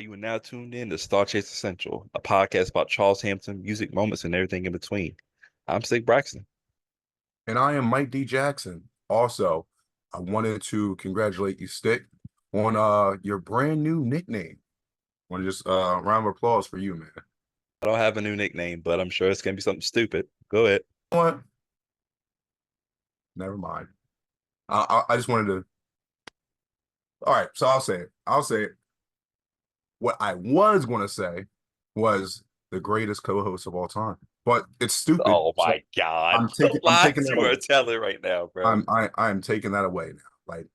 You are now tuned in to StarCHaser Essential, a podcast about Charles Hampton, music moments, and everything in between. I'm Sig Braxton. And I am Mike D. Jackson. Also, I wanted to congratulate you, Stick, on your brand new nickname. Want to just round of applause for you, man. I don't have a new nickname, but I'm sure it's gonna be something stupid. Go ahead. You know what? Never mind. I just wanted to. All right, so I'll say it. I'll say it. What I was going to say was the greatest co-host of all time, but it's stupid. Oh So my God. I'm The taking I'm taking lies that you are away. telling right now, bro. I'm taking that away now. Like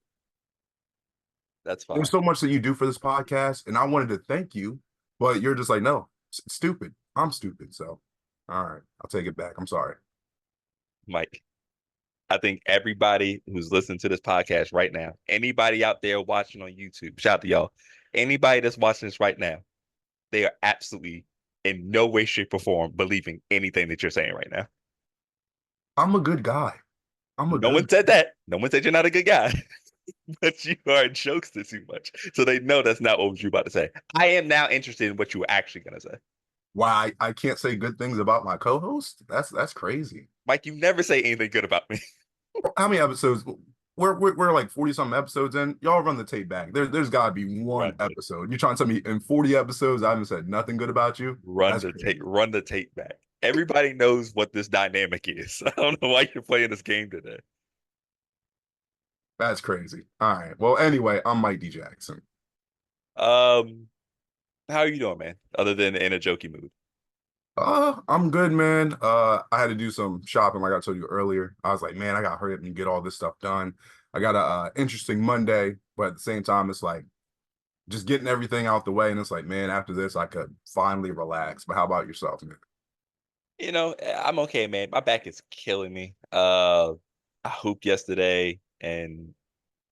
That's there's fine. so much that you do for this podcast, and I wanted to thank you, but you're just like, no, it's stupid. I'm stupid. So, all right, I'll take it back. I'm sorry. Mike, I think everybody who's listening to this podcast right now, anybody out there watching on YouTube, shout out to y'all. Anybody that's watching this right now, they are absolutely in no way, shape, or form believing anything that you're saying right now. I'm a good guy. I'm a No good. one said that. No one said you're not a good guy. But you are jokester too much. So they know that's not what you're about to say. I am now interested in what you were actually gonna say. Why I can't say good things about my co-host? That's crazy. Mike, you never say anything good about me. How many episodes? We're like 40 something episodes in. Y'all run the tape back. There's got to be one Run the episode. You're trying to tell me in 40 episodes I haven't said nothing good about you? run That's the crazy. tape, run the tape back. Everybody knows what this dynamic is. I don't know why you're playing this game today. That's crazy. All right. Well, anyway, I'm Mike D. Jackson. Um, how are you doing, man? Other than in a jokey mood. I'm good, man. I had to do some shopping, like I told you earlier. I was like, man, I gotta hurry up and get all this stuff done. I got a interesting Monday, but at the same time, it's like just getting everything out the way. And it's like, man, after this, I could finally relax. But how about yourself, man? I'm okay, man. My back is killing me. I hooped yesterday, and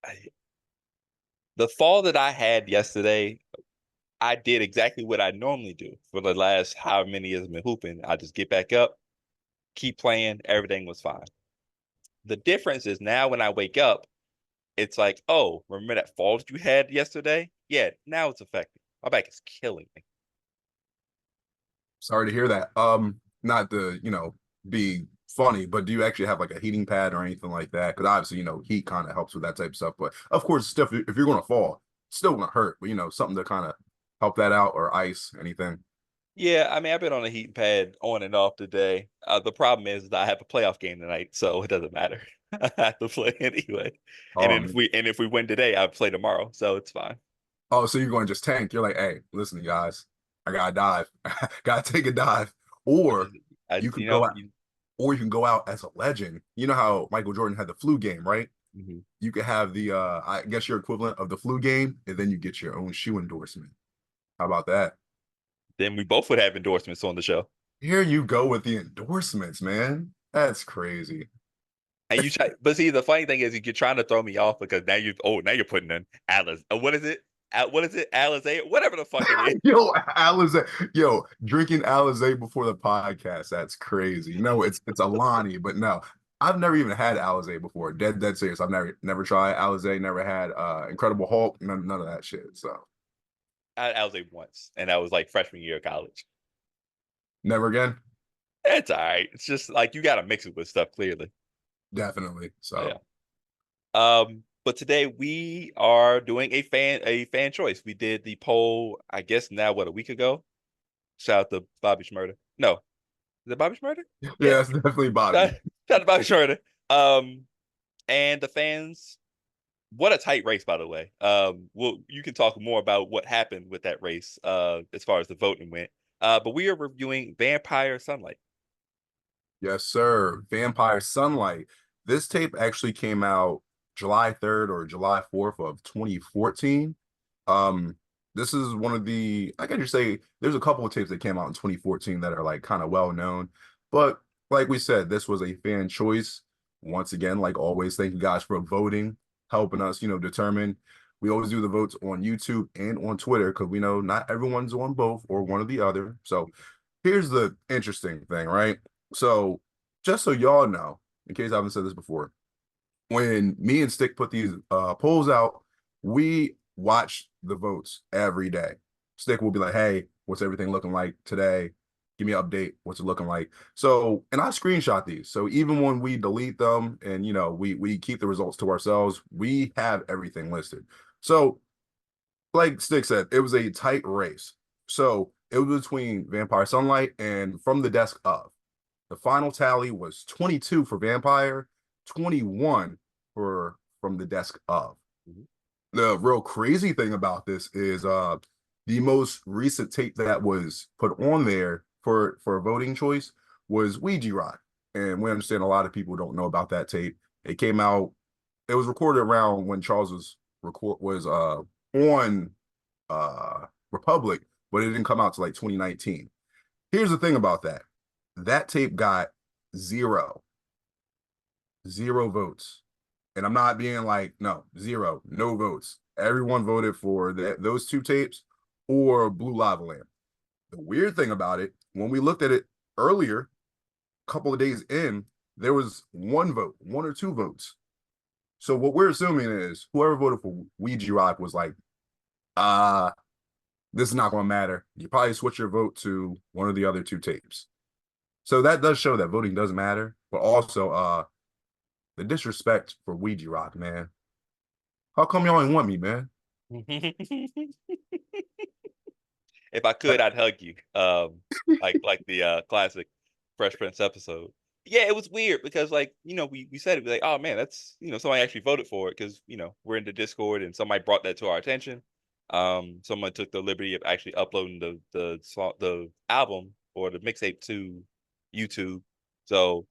I, the fall that I had yesterday, I did exactly what I normally do for the last however many years I've been hooping. I just get back up, keep playing, everything was fine. The difference is now when I wake up, it's like, oh, remember that fall that you had yesterday? Yeah, now it's affecting. My back is killing me. Sorry to hear that. Not to, be funny, but do you actually have like a heating pad or anything like that? Because obviously, heat kind of helps with that type of stuff. But of course, stuff if you're gonna fall, it's still gonna hurt. But something to kind of help that out or ice, anything. Yeah, I mean, I've been on a heating pad on and off today. The problem is that I have a playoff game tonight, so it doesn't matter. I have to play anyway. And then Um, if we win today, I play tomorrow, so it's fine. oh, so you're going to just tank. You're like, hey, listen, guys, I gotta dive. Gotta take a dive. I Or just, I you could you know, go out, or you can go out as a legend. You know how Michael Jordan had the flu game, right? Mhm. You could have the I guess your equivalent of the flu game, and then you get your own shoe endorsement. How about that? Then we both would have endorsements on the show. Here you go with the endorsements, man. That's crazy. And you try, but see, the funny thing is, you're trying to throw me off because now you're putting in Alice. What is it? What is it? Alizé? Whatever the fuck it is. Yo, Alizé, yo, drinking Alizé before the podcast. That's crazy. No, it's Alani, but no. I've never even had Alizé before. Dead serious. I've never tried Alizé, never had Incredible Hulk, none of that shit. So I had Alizé once, and that was like freshman year of college. never again. It's all right. It's just like you got to mix it with stuff, clearly. Definitely. Yeah. So But today we are doing a fan choice. We did the poll, I guess now what, a week ago. Shout out to Bobby Schmurder. No, is it Bobby Schmurder? Yeah. yeah, it's definitely Shout Bobby. out to Bobby Schmurder. Um, and the fans, what a tight race, by the way. Well, you can talk more about what happened with that race, as far as the voting went. But we are reviewing Vampire Sunlight. Yes, sir. Vampire Sunlight. This tape actually came out July 3rd or July 4th of 2014. Um, this is one of the, I can just say there's a couple of tapes that came out in 2014 that are like kind of well known. But like we said, this was a fan choice. Once again, like always, thank you guys for voting, helping us, determine. We always do the votes on YouTube and on Twitter because we know not everyone's on both or one or the other. So here's the interesting thing, right? So just so y'all know, in case I haven't said this before, when me and Stick put these polls out, we watch the votes every day. Stick will be like, hey, what's everything looking like today? Give me an update. What's it looking like? So, and I screenshot these. So even when we delete them and we keep the results to ourselves, we have everything listed. So, like Stick said, it was a tight race. So it was between Vampire Sunlight and From the Desk Of. The final tally was 22 for Vampire, 21 for From the Desk Of. Mhm. The real crazy thing about this is the most recent tape that was put on there for a voting choice was Ouija Rock. And we understand a lot of people don't know about that tape. It came out, it was recorded around when Charles was on Republic, but it didn't come out to like 2019. Here's the thing about that. That tape got zero, zero votes. And I'm not being like, no, zero, no votes. Everyone voted for those two tapes or Blue Lava Lamp. The weird thing about it, when we looked at it earlier, a couple of days in, there was one vote, one or two votes. So what we're assuming is whoever voted for Ouija Rock was like, uh, this is not going to matter. You probably switch your vote to one of the other two tapes. So that does show that voting does matter, but also the disrespect for Ouija Rock, man. How come y'all ain't want me, man? If I could, I'd hug you. Like the classic Fresh Prince episode. Yeah, it was weird because like, we said it, we like, oh man, that's somebody actually voted for it because we're in the Discord and somebody brought that to our attention. Someone took the liberty of actually uploading the album or the mixtape to YouTube. So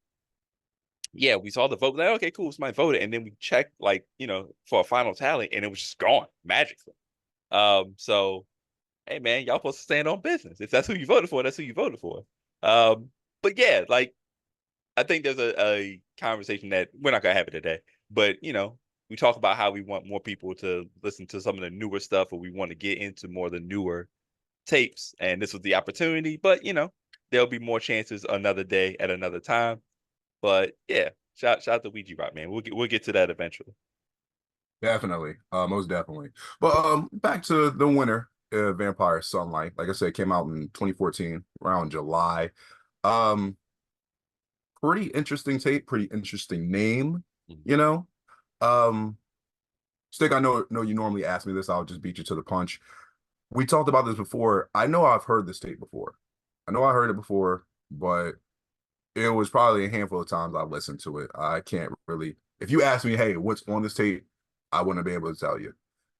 yeah, we saw the vote. Like, okay, cool, somebody voted, and then we checked like, for a final tally, and it was just gone magically. So hey man, y'all supposed to stand on business. If that's who you voted for, that's who you voted for. Um, but yeah, like I think there's a conversation that we're not gonna have it today. But we talk about how we want more people to listen to some of the newer stuff, or we want to get into more of the newer tapes. And this was the opportunity. But there'll be more chances another day at another time. But yeah, shout out to Ouija Rock, man. We'll get to that eventually. Definitely, most definitely. But back to the winner, Vampire Sunlight. Like I said, it came out in 2014, around July. Um, Pretty interesting tape, pretty interesting name, Mhm. you know. Um, Stick, I know you normally ask me this, I'll just beat you to the punch. We talked about this before. I know I've heard this tape before. I know I heard it before, but it was probably a handful of times I've listened to it. I can't really, if you ask me, hey, what's on this tape, I wouldn't be able to tell you.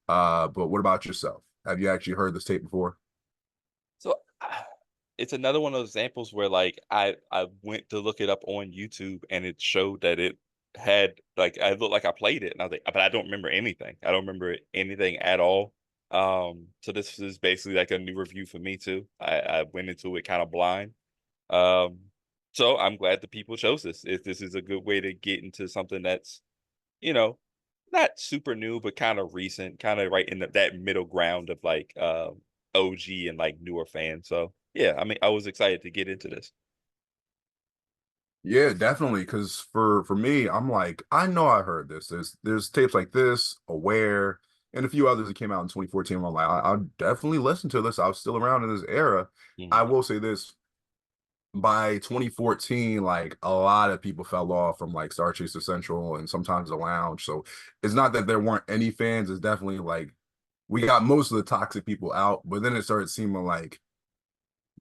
But what about yourself? Have you actually heard this tape before? So it's another one of those examples where like I went to look it up on YouTube and it showed that it had like I looked like I played it and I was like, but I don't remember anything. I don't remember anything at all. So this is basically like a new review for me too. I went into it kind of blind. Um, so I'm glad the people chose this. If this is a good way to get into something that's you know not super new, but kind of recent, kind of right in that middle ground of like OG and like newer fans. So yeah, I mean, I was excited to get into this. Yeah, definitely. Because for me, I'm like, I know I heard this. There's tapes like this, Aware, and a few others that came out in 2014. I'm like, I'll definitely listen to this. I was still around in this era. I Mhm. will say this, by 2014, like a lot of people fell off from like StarCHaser Central and sometimes the Lounge. So it's not that there weren't any fans. It's definitely like we got most of the toxic people out, but then it started seeming like,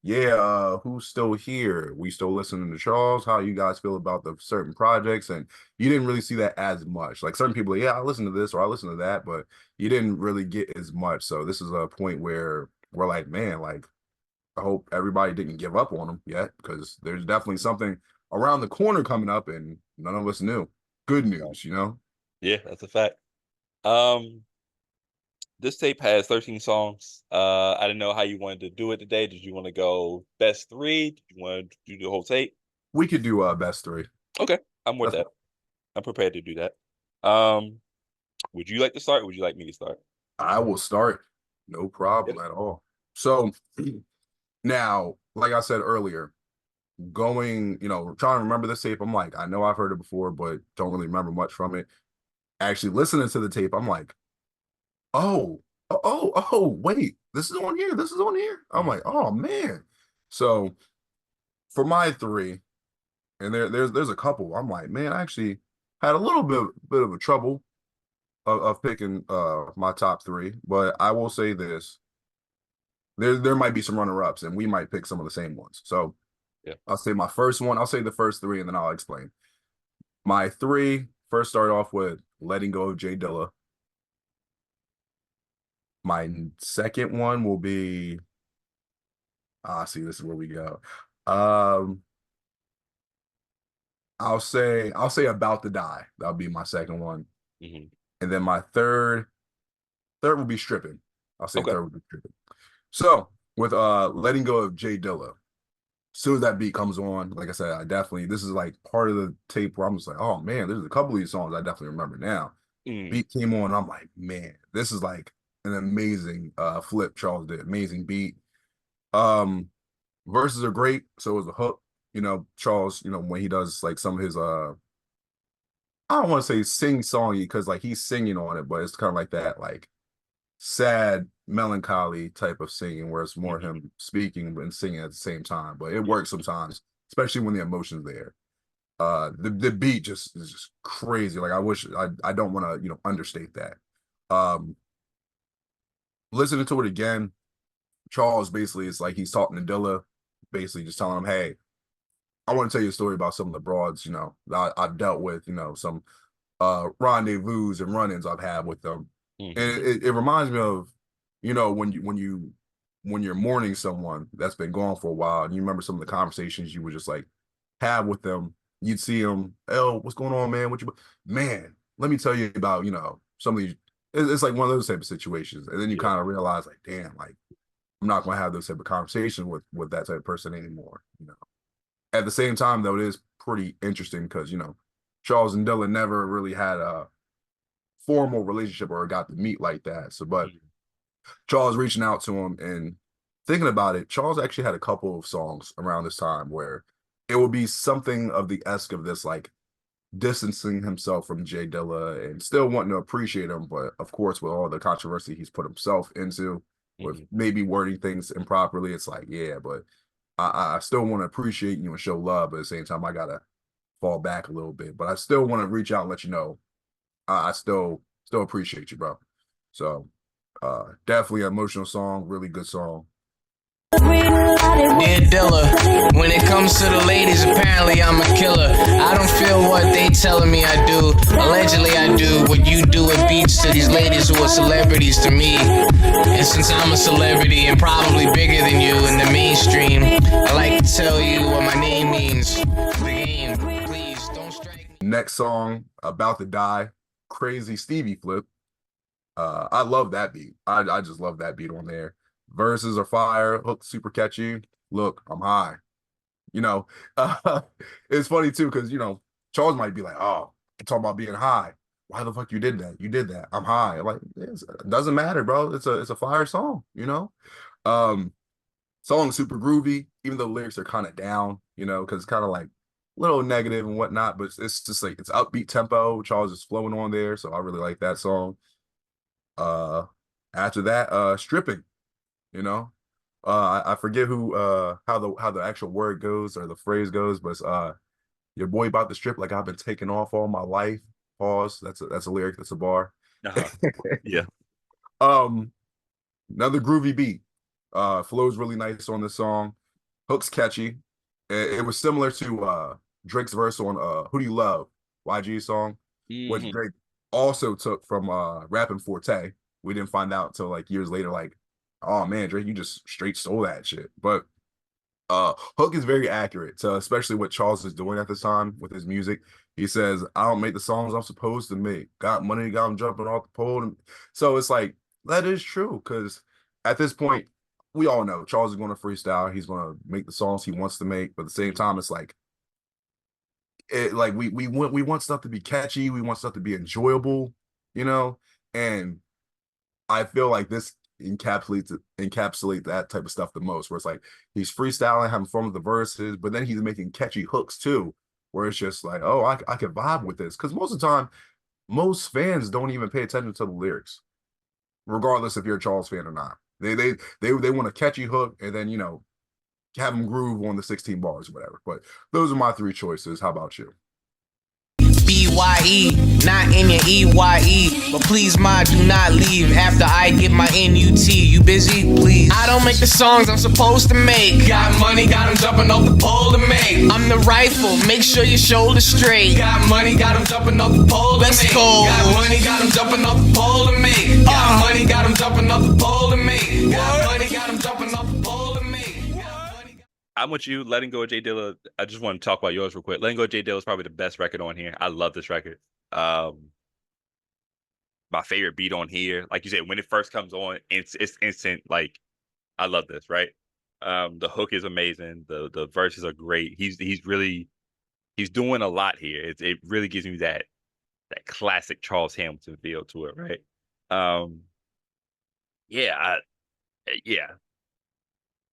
yeah, who's still here? We still listening to Charles? How you guys feel about the certain projects? And you didn't really see that as much. Like certain people, yeah, I listen to this or I listen to that, but you didn't really get as much. So this is a point where we're like, man, like I hope everybody didn't give up on them yet because there's definitely something around the corner coming up and none of us knew. Good Right. news, you know? Yeah, that's a fact. Um, this tape has 13 songs. I didn't know how you wanted to do it today. Did you want to go best three? Did you want to do the whole tape? We could do best three. Okay, I'm with That's that. fine. I'm prepared to do that. Um, would you like to start? Or would you like me to start? I will start. No Yeah. problem at all. So now, like I said earlier, going, trying to remember this tape, I'm like, I know I've heard it before, but don't really remember much from it. Actually listening to the tape, I'm like, oh, Wait, this is on here. This is on here. I'm Mhm. like, oh man. So for my three, and there's a couple. I'm like, man, I actually had a little bit of a trouble of picking my top three, but I will say this: there might be some runner ups, and we might pick some of the same ones. So Yeah. I'll say my first one. I'll say the first three, and then I'll explain. My three first start off with "Letting Go of Jay Dilla." My second one will be see, this is where we go. Um, I'll say "About to Die." That'll be my second one, Hmm. and then my third will be "Stripping." I'll say Okay. third will be "Stripping." So with letting go of Jay Dilla, as soon as that beat comes on, like I said, I definitely this is like part of the tape where I'm just like, oh man, there's a couple of these songs I definitely remember now. Mm. Beat came on, I'm like, man, this is like an amazing flip Charles did. Amazing beat. Um Verses are great, so is the hook. Charles, when he does like some of his I don't want to say sing songy because like he's singing on it, but it's kind of like that like sad, melancholy type of singing where it's more Hmm. him speaking and singing at the same time. But it Yeah. works sometimes, especially when the emotion's there. The beat just is just crazy. Like I don't want to understate that. Um, Listening to it again, Charles basically is like he's talking to Dilla, basically just telling him, hey, I want to tell you a story about some of the broads, I've dealt with, some rendezvous and run-ins I've had with them. And Hmm. it reminds me of, when you're mourning someone that's been gone for a while, and you remember some of the conversations you would just like have with them. You'd see them, oh, what's going on, man? Man, let me tell you about, some of these. It's like one of those type of situations, and then you Yeah. kind of realize, like, damn, like I'm not going to have those type of conversation with that type of person anymore. At the same time, though, it is pretty interesting because Charles and Dylan never really had a formal relationship or got to meet like that. So, but Mhm. Charles reaching out to him and thinking about it, Charles actually had a couple of songs around this time where it would be something of the esque of this, like distancing himself from Jay Dilla and still wanting to appreciate him, but of course, with all the controversy he's put himself into, with Mhm. maybe wording things improperly, it's like, yeah, but I still want to appreciate you and show love, but at the same time, I gotta fall back a little bit. But I still want to reach out and let you know I still appreciate you, bro. So definitely an emotional song, really good song. Dear Dilla, when it comes to the ladies, apparently I'm a killer. I don't feel what they telling me I do. Allegedly I do what you do at beats to these ladies who are celebrities to me. And since I'm a celebrity and probably bigger than you in the mainstream, I like to tell you what my name means. The game, please don't strike me. Next song, About to Die, Crazy Stevie Flip. I love that beat. I just love that beat on there. Verses are fire, hook super catchy. Look, I'm high. You know, uh, it's funny too because Charles might be like, "Oh, you're talking about being high. Why the fuck you did that? You did that. I'm high." I'm like, it doesn't matter, bro. It's a fire song. Um, Song super groovy, even though the lyrics are kind of down. Because it's kind of like a little negative and whatnot. But it's just like it's upbeat tempo. Charles is flowing on there, so I really like that song. Uh, After that, stripping. You know, I forget who how the actual word goes or the phrase goes, but it's your boy about to strip like I've been taking off all my life. Pause. That's a lyric. That's a bar. Uh-huh. Yeah. um, Another groovy beat. Flows really nice on this song. Hook's catchy. It was similar to Drake's verse on "Who Do You Love," YG song, which Hmm. Drake also took from Rapping Forte. We didn't find out until like years later, like, oh man, Drake, you just straight stole that shit. But Hook is very accurate to especially what Charles is doing at this time with his music. He says, I don't make the songs I'm supposed to make. Got money, got him jumping off the pole. So it's like that is true because at this point, we all know Charles is going to freestyle. He's going to make the songs he wants to make. But at the same time, it's like we want stuff to be catchy. We want stuff to be enjoyable, you know. And I feel like this encapsulate that type of stuff the most, where it's like he's freestyling, having fun with the verses, but then he's making catchy hooks too, where it's just like, oh, I can vibe with this. Because most of the time, most fans don't even pay attention to the lyrics. regardless if you're a Charles fan or not. They want a catchy hook and then have them groove on the 16 bars or whatever. But those are my three choices. How about you? BYE, not in your EYE. But please, ma, do not leave after I get my NUT. You busy? Please. I don't make the songs I'm supposed to make. Got money, got them jumping off the pole to make. I'm the rifle, make sure your shoulder's straight. Got money, got them jumping off the pole to make. Let's go. Got money, got them jumping off the pole to make. Got money, got them jumping off the pole to make. Got money, got them jumping off the pole to make. I'm with you. Letting Go of Jay Dilla. I just want to talk about yours real quick. Letting Go of Jay Dilla is probably the best record on here. I love this record. My favorite beat on here, like you said, when it first comes on, it's instant. Like, I love this, right? The hook is amazing. The verses are great. He's doing a lot here. It really gives me that classic Charles Hamilton feel to it, right? Yeah, yeah.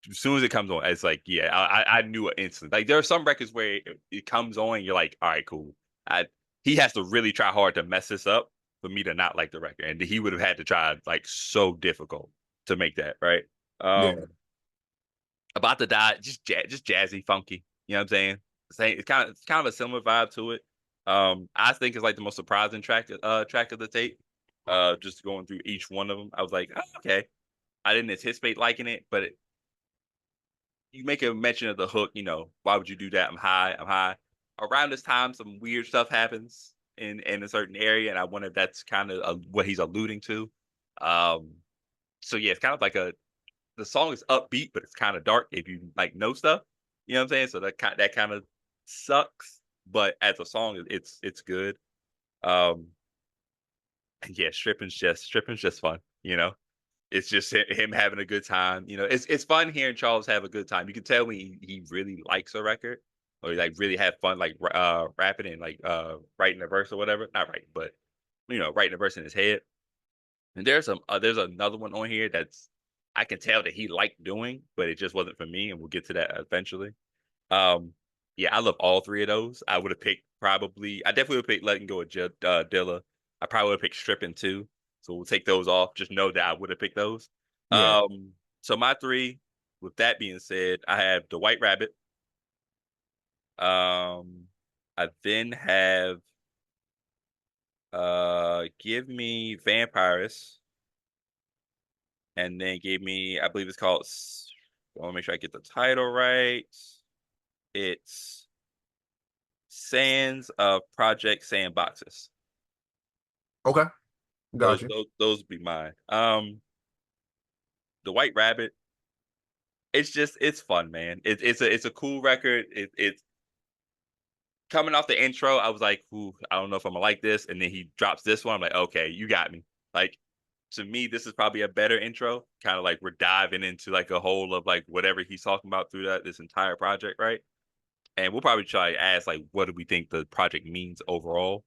As soon as it comes on, it's like, yeah, I knew it instantly. Like, there are some records where it comes on, you're like, all right, cool. He has to really try hard to mess this up for me to not like the record, and he would have had to try like so difficult to make that, right? Yeah. About to Die, just jazzy, funky. You know what I'm saying? It's kind of a similar vibe to it. I think it's like the most surprising track of the tape. Just going through each one of them, I was like, oh, okay. I didn't anticipate liking it, but you make a mention of the hook, why would you do that? I'm high. Around this time, some weird stuff happens in a certain area, and I wonder if that's kind of what he's alluding to. So yeah, it's kind of like the song is upbeat, but it's kind of dark if you like know stuff. You know what I'm saying? So that kind of sucks, but as a song, it's good. And yeah, stripping's just fun. It's just him having a good time. It's fun hearing Charles have a good time. You can tell when he really likes a record, or like really have fun, like rapping and like writing a verse or whatever. Not writing, but writing a verse in his head. And there's another one on here that's I can tell that he liked doing, but it just wasn't for me, and we'll get to that eventually. Yeah, I love all three of those. I definitely would pick Letting Go of Dilla. I probably would pick Stripping too. So we'll take those off. Just know that I would have picked those. Yeah. So my three, with that being said, I have The White Rabbit. I then have give me Vampires. And then gave me, I believe it's called, I want to make sure I get the title right. It's Sands of Project Sandboxes. Okay. Got you. Those would be mine. The White Rabbit. It's fun, man. It's a cool record. It's coming off the intro. I was like, ooh, I don't know if I'm gonna like this. And then he drops this one. I'm like, okay, you got me. Like, to me, this is probably a better intro. Kind of like we're diving into like a whole of like whatever he's talking about through this entire project, right? And we'll probably try to ask like, what do we think the project means overall?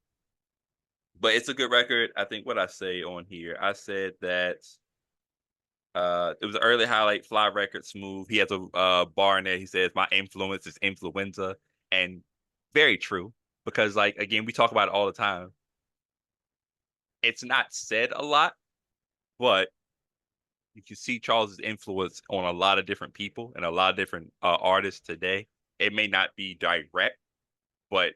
But it's a good record. I think what I say on here, I said that it was an early highlight, fly record, smooth. He has a bar in there. He says, "My influence is influenza," and very true because, like, again, we talk about it all the time. It's not said a lot, but you can see Charles's influence on a lot of different people and a lot of different artists today. It may not be direct, but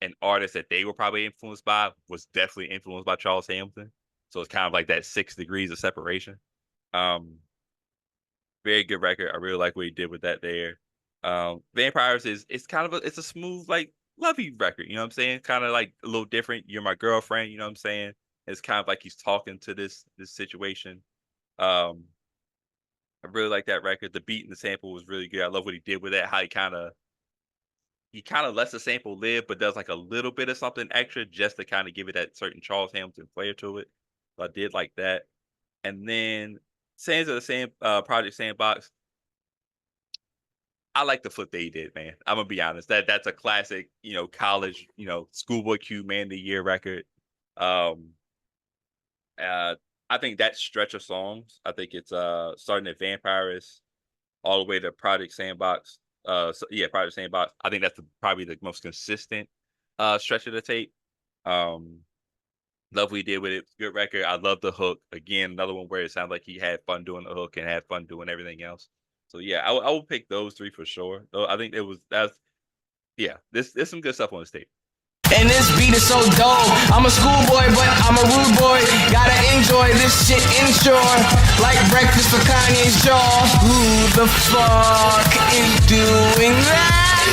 an artist that they were probably influenced by was definitely influenced by Charles Hamilton. So it's kind of like that 6 degrees of separation. Very good record. I really like what he did with that there. Vampires it's kind of it's a smooth, like, lovey record. You know what I'm saying? Kind of like a little different. You're my girlfriend. You know what I'm saying? It's kind of like he's talking to this situation. I really like that record. The beat and the sample was really good. I love what he did with that. How he kind of lets the sample live, but does like a little bit of something extra just to kind of give it that certain Charles Hamilton flair to it. So I did like that. And then Sands of the Sand Project Sandbox. I like the flip that he did, man. I'm gonna be honest. That's a classic, college, Schoolboy Q Man of the Year record. I think that stretch of songs, I think it's starting at Vampires all the way to Project Sandbox. Project Sandbox. I think that's probably the most consistent stretch of the tape. Love what he did with it. Good record. I love the hook. Again, another one where it sounds like he had fun doing the hook and had fun doing everything else. So yeah, I will pick those three for sure. Though I think that's yeah. There's some good stuff on this tape. And this beat is so dope. I'm a schoolboy, but I'm a rude boy. Gotta enjoy this shit inshore. Like breakfast for Kanye's jaw. Who the fuck is doing that?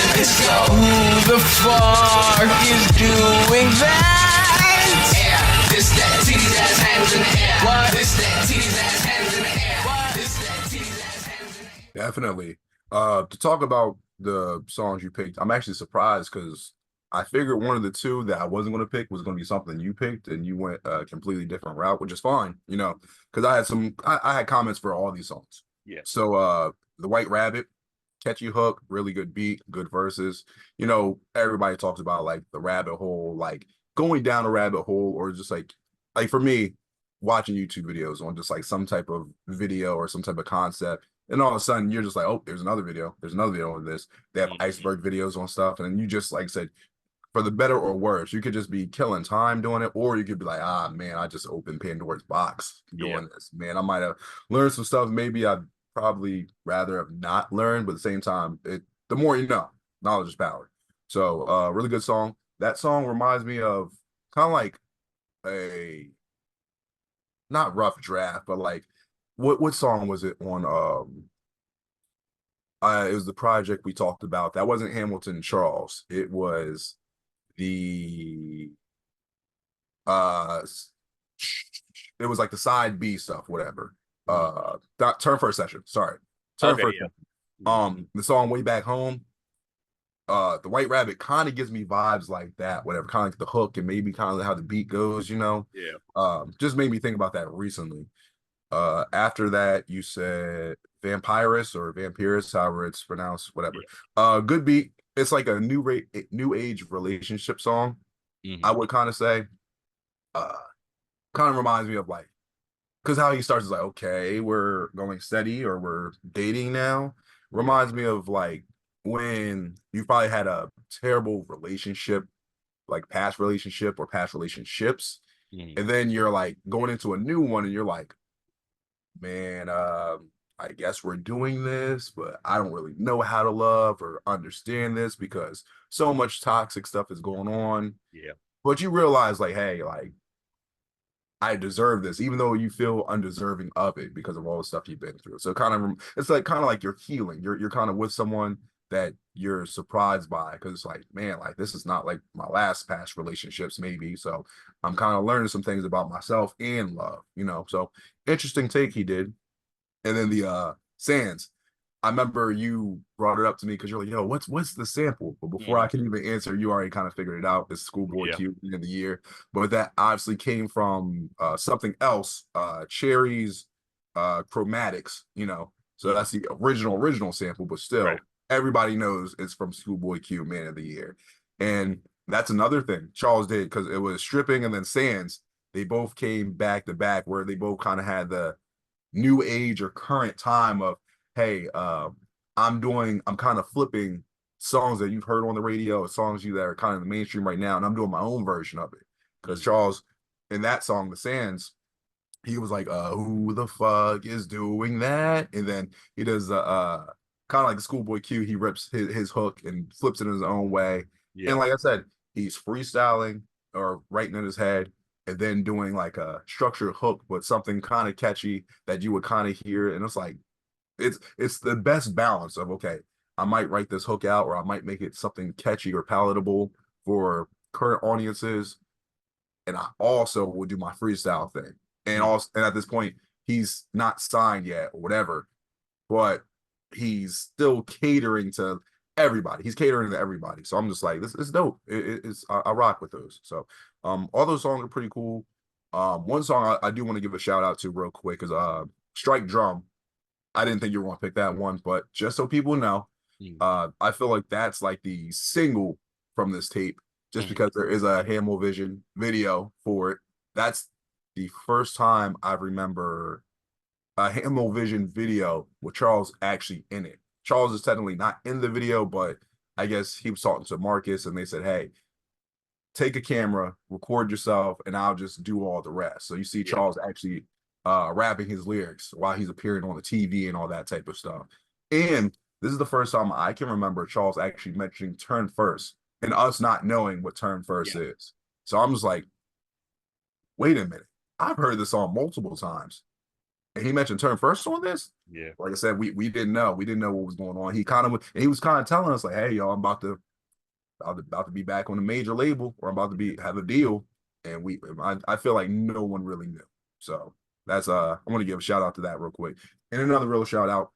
Who the fuck is doing that? Yeah, this that titties ass hands in the air. What? This that titties ass hands in the air. What? This that titties ass hands in the air. Definitely. To talk about the songs you picked, I'm actually surprised because I figured one of the two that I wasn't going to pick was going to be something you picked, and you went a completely different route, which is fine, because I had comments for all these songs. Yeah. So, the White Rabbit, catchy hook, really good beat, good verses. Everybody talks about like the rabbit hole, like going down a rabbit hole, or just like for me, watching YouTube videos on just like some type of video or some type of concept. And all of a sudden, you're just like, oh, there's another video. There's another video on this. They have iceberg videos on stuff. And you just, like I said, for the better or worse, you could just be killing time doing it, or you could be like, man, I just opened Pandora's box doing this. Man, I might have learned some stuff maybe I'd probably rather have not learned, but at the same time, the more you know, knowledge is power. So, really good song. That song reminds me of kind of like a not rough draft, but like what song was it on? It was the project we talked about. That wasn't Hamilton Charles. It was the it was like the side B stuff, whatever. That Turn First Session. Sorry. Turn Okay, First yeah. Session. The song Way Back Home. The White Rabbit kind of gives me vibes like that, whatever, kind of like the hook and maybe kind of how the beat goes, Yeah. Just made me think about that recently. After that, you said Vampirus or Vampirus, however it's pronounced, whatever. Good beat. It's like a new age relationship song. I would kind of say. Kind of reminds me of like, because how he starts is like, okay, we're going steady or we're dating now. Reminds me of like when you probably had a terrible relationship, like past relationship or past relationships, and then you're like going into a new one and you're like, man, I guess we're doing this, but I don't really know how to love or understand this because so much toxic stuff is going on. Yeah. But you realize like, hey, like I deserve this, even though you feel undeserving of it because of all the stuff you've been through. So it's like kind of like you're healing. You're kind of with someone that you're surprised by because it's like, man, like this is not like my last past relationships, maybe. So I'm kind of learning some things about myself and love, So interesting take he did. And then the Sands. I remember you brought it up to me because you're like, yo, what's the sample? But before I can even answer, you already kind of figured it out. It's Schoolboy Q in the year. But that obviously came from something else, Cherry's Chromatics, So that's the original sample, but still everybody knows it's from Schoolboy Q, Man of the Year. And that's another thing Charles did because it was Stripping and then Sands. They both came back to back where they both kind of had the new age or current time of, hey, I'm kind of flipping songs that you've heard on the radio, songs that are kind of the mainstream right now, and I'm doing my own version of it. Because Charles, in that song, The Sands, he was like, who the fuck is doing that? And then he does kind of like the Schoolboy Q, he rips his hook and flips it in his own way. Yeah. And like I said, he's freestyling or writing in his head and then doing like a structured hook, but something kind of catchy that you would kind of hear. And it's like, it's the best balance of, okay, I might write this hook out or I might make it something catchy or palatable for current audiences. And I also will do my freestyle thing. And at this point, he's not signed yet or whatever, but he's still catering to everybody. He's catering to everybody. So I'm just like, this is dope. I rock with those. So all those songs are pretty cool. One song I do want to give a shout out to real quick is Strike Drum. I didn't think you were going to pick that one, but just so people know, I feel like that's like the single from this tape, just because there is a Vision video for it. That's the first time I remember a Vision video with Charles actually in it. Charles is technically not in the video, but I guess he was talking to Marcus and they said, hey, take a camera, record yourself, and I'll just do all the rest. So you see Yeah. Charles actually rapping his lyrics while he's appearing on the TV and all that type of stuff. And this is the first time I can remember Charles actually mentioning turn first and us not knowing what turn first Yeah. is. So I'm just like, wait a minute. I've heard this song multiple times. And he mentioned turn first on this. Yeah. Like I said, we didn't know. We didn't know what was going on. He was kind of telling us like, hey, y'all, I'm about to be back on a major label, or I'm about to be have a deal. And I feel like no one really knew. So that's I want to give a shout out to that real quick. And another real shout out.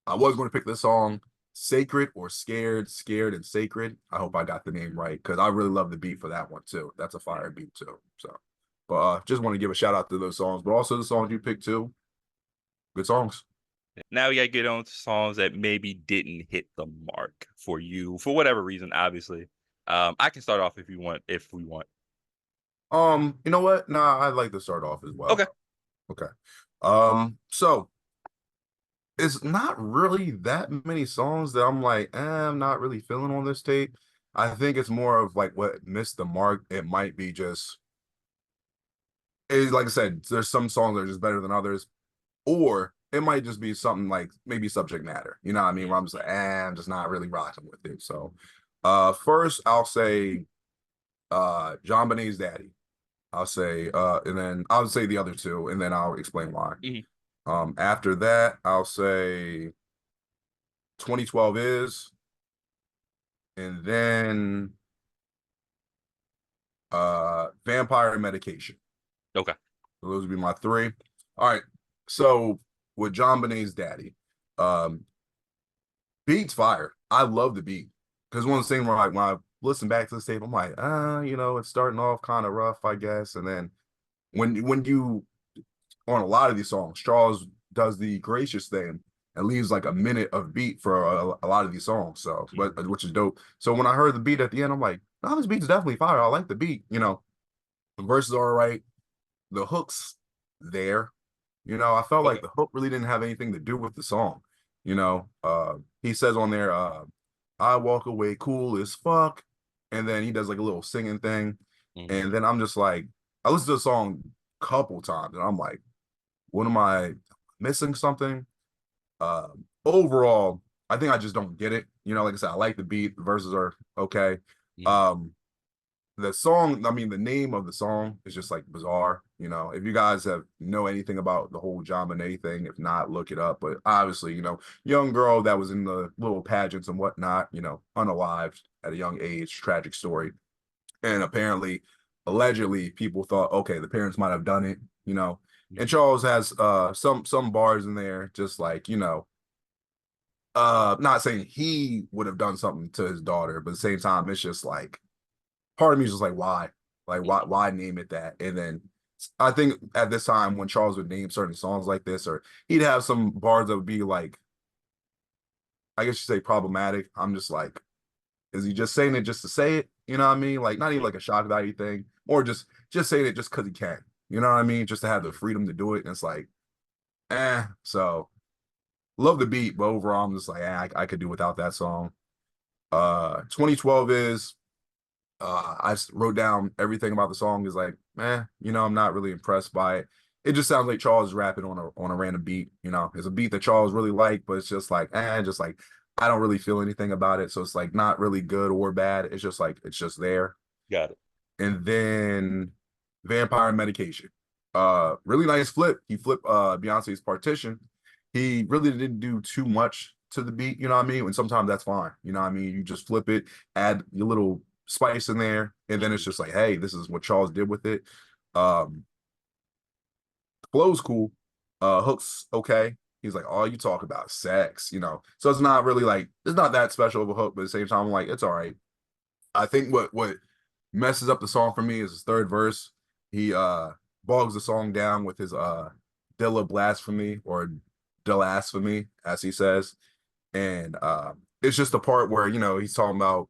I was going to pick this song, Sacred or Scared, Scared and Sacred. I hope I got the name right because I really love the beat for that one too. That's a fire beat too. So, but just want to give a shout out to those songs, but also the songs you picked too. Good songs. Now we gotta get on to songs that maybe didn't hit the mark for you for whatever reason. Obviously, I can start off if you want. If we want. You know what? Nah, I'd like to start off as well. Okay. Okay. So it's not really that many songs that I'm like, I'm not really feeling on this tape. I think it's more of like what missed the mark. It might be just, like I said, there's some songs that are just better than others, or it might just be something like maybe subject matter. You know what I mean? Where I'm just like, I'm just not really rocking with it. So, first I'll say, John Benet's Daddy. I'll say, and then I'll say the other two, and then I'll explain why. After that, I'll say 2012 is, and then Vampire Medication. Okay. So those would be my three. All right. So with John Benet's Daddy, beat's fire. I love the beat because one of the things where like when I listen back to this tape, I'm like, it's starting off kind of rough, I guess, and then when you on a lot of these songs, Charles does the gracious thing and leaves like a minute of beat for a lot of these songs. So, but which is dope. So when I heard the beat at the end, I'm like, no, this beat's definitely fire. I like the beat. The verses are all right. The hook's there. I felt like the hook really didn't have anything to do with the song. He says on there, I walk away cool as fuck. And then he does like a little singing thing. And then I'm just like, I listened to the song a couple times and I'm like, what am I missing something? Overall, I think I just don't get it. Like I said, I like the beat, the verses are okay. The song, the name of the song is just like bizarre. If you guys know anything about the whole John Bonet thing, if not, look it up. But obviously, young girl that was in the little pageants and whatnot, unalived at a young age, tragic story. And apparently, allegedly, people thought, okay, the parents might have done it, And Charles has some bars in there, just like, not saying he would have done something to his daughter, but at the same time, it's just like part of me is just like, why? Like, why name it that? And then I think at this time when Charles would name certain songs like this, or he'd have some bars that would be like, I guess you say problematic. I'm just like, is he just saying it just to say it? You know what I mean? Like, not even like a shock value thing, or just saying it just because he can. You know what I mean? Just to have the freedom to do it. And it's like, So love the beat, but overall, I'm just like, I could do without that song. 2012 is, I wrote down everything about the song is like, I'm not really impressed by it. It just sounds like Charles rapping on a random beat. It's a beat that Charles really liked, but it's just like, just like I don't really feel anything about it. So it's like not really good or bad. It's just like it's just there. Got it. And then Vampire Medication. Really nice flip. He flipped Beyonce's Partition. He really didn't do too much to the beat, you know what I mean? And sometimes that's fine. You know what I mean? You just flip it, add your little spice in there, and then it's just like, hey, this is what Charles did with it. Flow's cool. Hook's okay. He's like, all you talk about is sex, So it's not really like, it's not that special of a hook, but at the same time, I'm like, it's all right. I think what messes up the song for me is his third verse. He bogs the song down with his Dilla blasphemy or Dillasphemy, as he says. And it's just the part where, he's talking about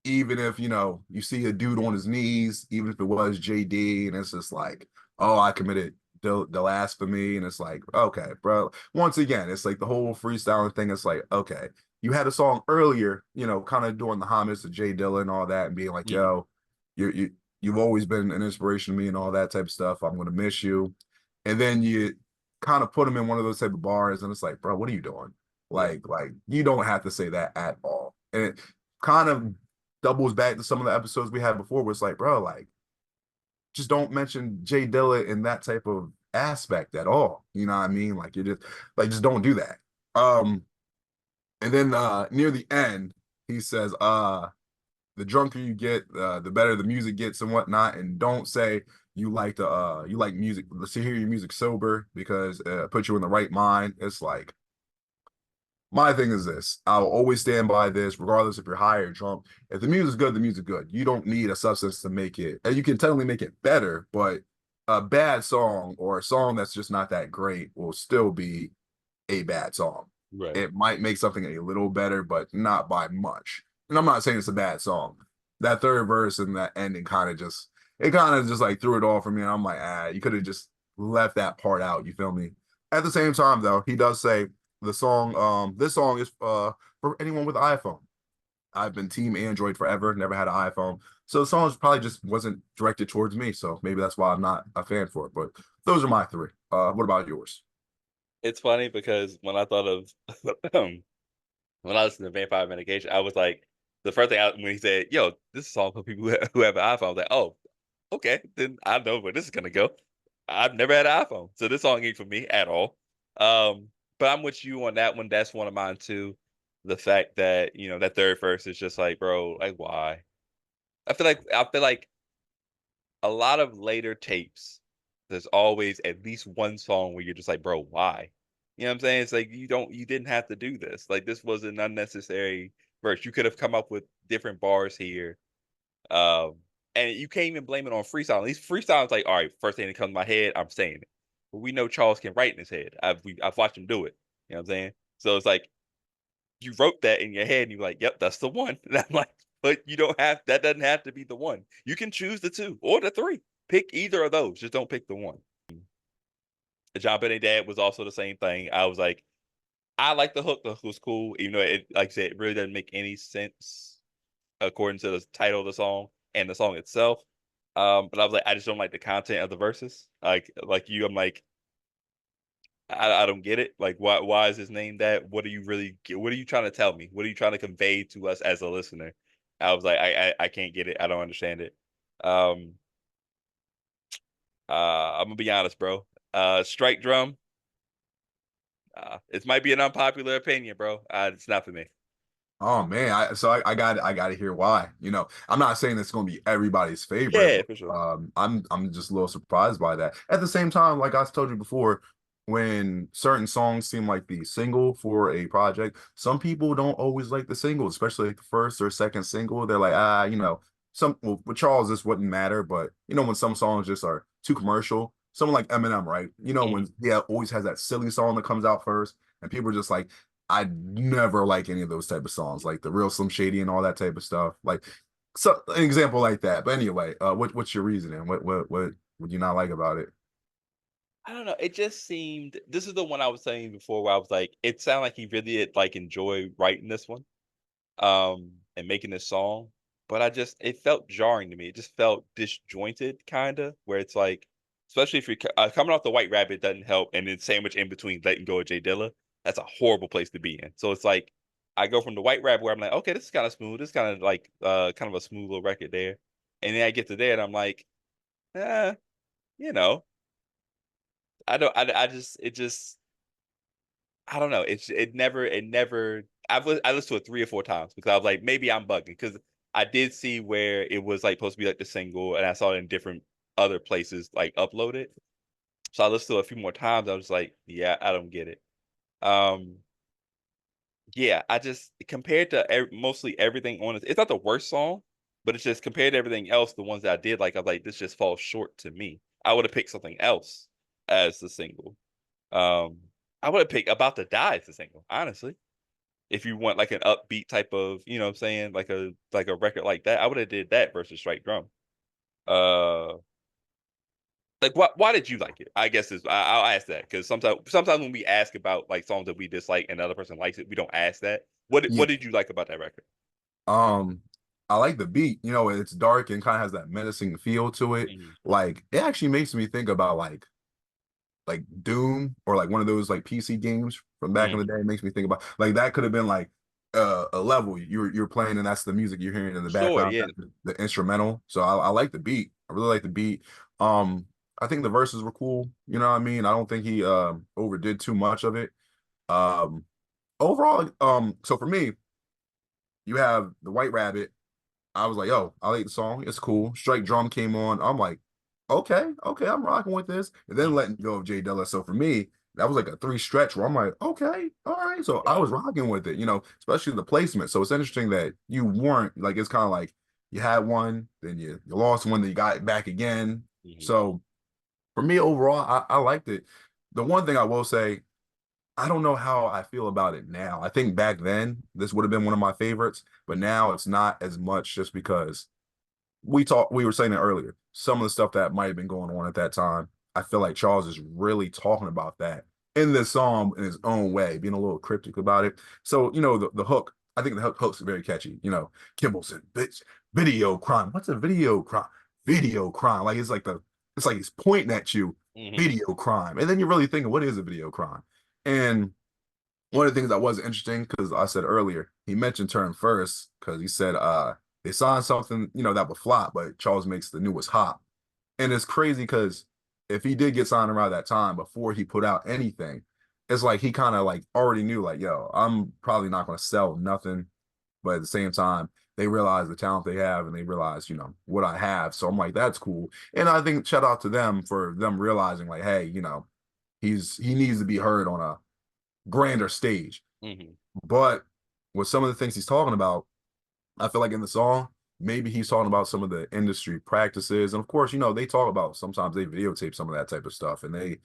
even if, you see a dude on his knees, even if it was JD, and it's just like, oh, I committed blasphemy. And it's like, okay, bro. Once again, it's like the whole freestyling thing. It's like, okay, you had a song earlier, you know, kind of doing the homage to Jay Dilla and all that, and being like, Mhm. yo, you've always been an inspiration to me and all that type of stuff. I'm gonna miss you. And then you kind of put him in one of those type of bars, and it's like, bro, what are you doing? Yeah. Like you don't have to say that at all. And it kind of doubles back to some of the episodes we had before, where it's like, bro, like just don't mention Jay Dilla in that type of aspect at all. You know what I mean? Like you just don't do that. And then near the end, he says, the drunker you get, the better the music gets and whatnot. And don't say you like music, let's hear your music sober because it puts you in the right mind. It's like my thing is this. I'll always stand by this, regardless if you're high or drunk. If the music's good, the music's good. You don't need a substance to make it. And you can technically make it better, but a bad song or a song that's just not that great will still be a bad song. Right. It might make something a little better, but not by much. And I'm not saying it's a bad song. That third verse and that ending kind of just like threw it all for me. And I'm like, you could have just left that part out. You feel me? At the same time, though, he does say this song is for anyone with an iPhone. I've been team Android forever, never had an iPhone. So the song probably just wasn't directed towards me. So maybe that's why I'm not a fan for it. But those are my three. What about yours? It's funny because when I thought of when I listened to Vampire Medication, I was like, the first thing when he said, "Yo, this is a song for people who have an iPhone," I was like, "Oh, okay, then I know where this is gonna go." I've never had an iPhone, so this song ain't for me at all. But I'm with you on that one. That's one of mine too. The fact that that third verse is just like, bro, like why? I feel like a lot of later tapes, there's always at least one song where you're just like, bro, why? You know what I'm saying? It's like you didn't have to do this. Like this was an unnecessary verse. You could have come up with different bars here. Um, and you can't even blame it on freestyle. At least freestyle is like, all right, first thing that comes to my head, I'm saying it. But we know Charles can write in his head. I've watched him do it. You know what I'm saying? So it's like you wrote that in your head and you're like, yep, that's the one. And I'm like, but you don't have that doesn't have to be the one. You can choose the two or the three. Pick either of those. Just don't pick the one. John Benet Dad was also the same thing. I was like, I like the hook. The hook was cool, even though it, like I said, it really doesn't make any sense according to the title of the song and the song itself. But I was like, I just don't like the content of the verses. Like you, I'm like, I don't get it. Like, why is his name that? What are you really? What are you trying to tell me? What are you trying to convey to us as a listener? I was like, I can't get it. I don't understand it. Um, I'm gonna be honest, bro. Strike drum. It might be an unpopular opinion, bro. It's not for me. Oh man, I got to hear why. You know, I'm not saying it's going to be everybody's favorite, Yeah, but for sure. I'm just a little surprised by that. At the same time, like I told you before, when certain songs seem like the single for a project, some people don't always like the single, especially like the first or second single. They're like, you know, with Charles this wouldn't matter, but you know when some songs just are too commercial. Someone like Eminem, right? You know when Mhm. always has that silly song that comes out first, and people are just like, I never like any of those type of songs, like the real Slim Shady and all that type of stuff. Like so an example like that. But anyway, what's your reasoning? What would you not like about it? I don't know. It just seemed. This is the one I was saying before, where I was like, it sounded like he really did, like enjoy writing this one, and making this song. But it felt jarring to me. It just felt disjointed, kind of, where it's like, especially if you're coming off the White Rabbit doesn't help, and then sandwich in between letting go of Jay Dilla, that's a horrible place to be in. So it's like I go from the White Rabbit where I'm like, okay, this is kind of smooth. This kind of like kind of a smooth little record there, and then I get to there and I'm like, eh, you know, I don't, I just, it just, I don't know. It never. I listened to it 3 or 4 times because I was like, maybe I'm bugging because I did see where it was like supposed to be like the single, and I saw it in different other places like uploaded. So I listened to it a few more times. I was like, yeah, I don't get it. Um, yeah, I just compared to mostly everything on it. It's not the worst song, but it's just compared to everything else. The ones that I did like, I was like, this just falls short to me. I would have picked something else as the single. Um, I would have picked About to Die as the single, honestly. If you want like an upbeat type of, you know what I'm saying, like a record like that, I would have did that versus Strike Drum. Uh like why did you like it? I guess I'll ask that because sometimes when we ask about like songs that we dislike and the other person likes it, we don't ask that. Yeah. What did you like about that record? Um, I like the beat. You know, it's dark and kind of has that menacing feel to it. Mhm. Like it actually makes me think about like Doom or like one of those like PC games from back in the Mhm. day. It makes me think about like that could have been like a level you're playing and that's the music you're hearing in the Sure, background, yeah. that's the instrumental. So I like the beat. I really like the beat. I think the verses were cool. You know what I mean? I don't think he overdid too much of it. Um, Overall, so for me, you have the White Rabbit. I was like, yo, I like the song. It's cool. Strike Drum came on. I'm like, okay, I'm rocking with this. And then Mhm. letting go of Jay Dilla. So for me, that was like a three stretch where I'm like, okay, all right. So I Right. was rocking with it, especially the placement. So it's interesting that you weren't like it's kind of like you had one, then you lost one, then you got it back again. Mhm. So for me overall, I liked it. The one thing I will say, I don't know how I feel about it now. I think back then this would have been one of my favorites, but Mhm. now it's not as much just because we were saying it earlier. Some of the stuff that might have been going on at that time, I feel like Charles is really talking about that in this song in his own way, being a little cryptic about it. So, the hook, I think the hook's very catchy. Kimball said, bitch, video crime. What's a video crime? Video crime. Like it's like he's pointing at you, Mhm. video crime. And then you're really thinking, what is a video crime? And one of the things that was interesting, because I said earlier, he mentioned Turn first, because he said they signed something, that would flop, but Charles makes the newest hop. And it's crazy because if he did get signed around that time before he put out anything, it's like he kind of like already knew, like, yo, I'm probably not gonna sell nothing. But at the same time, they realize the talent they have and they realize, what I have. So I'm like, that's cool. And I think shout out to them for them realizing, like, hey, he needs to be heard on a grander stage. Mhm. But with some of the things he's talking about, I feel like in the song, maybe he's talking about some of the industry practices. And of course, they talk about sometimes they videotape some of that type of stuff and they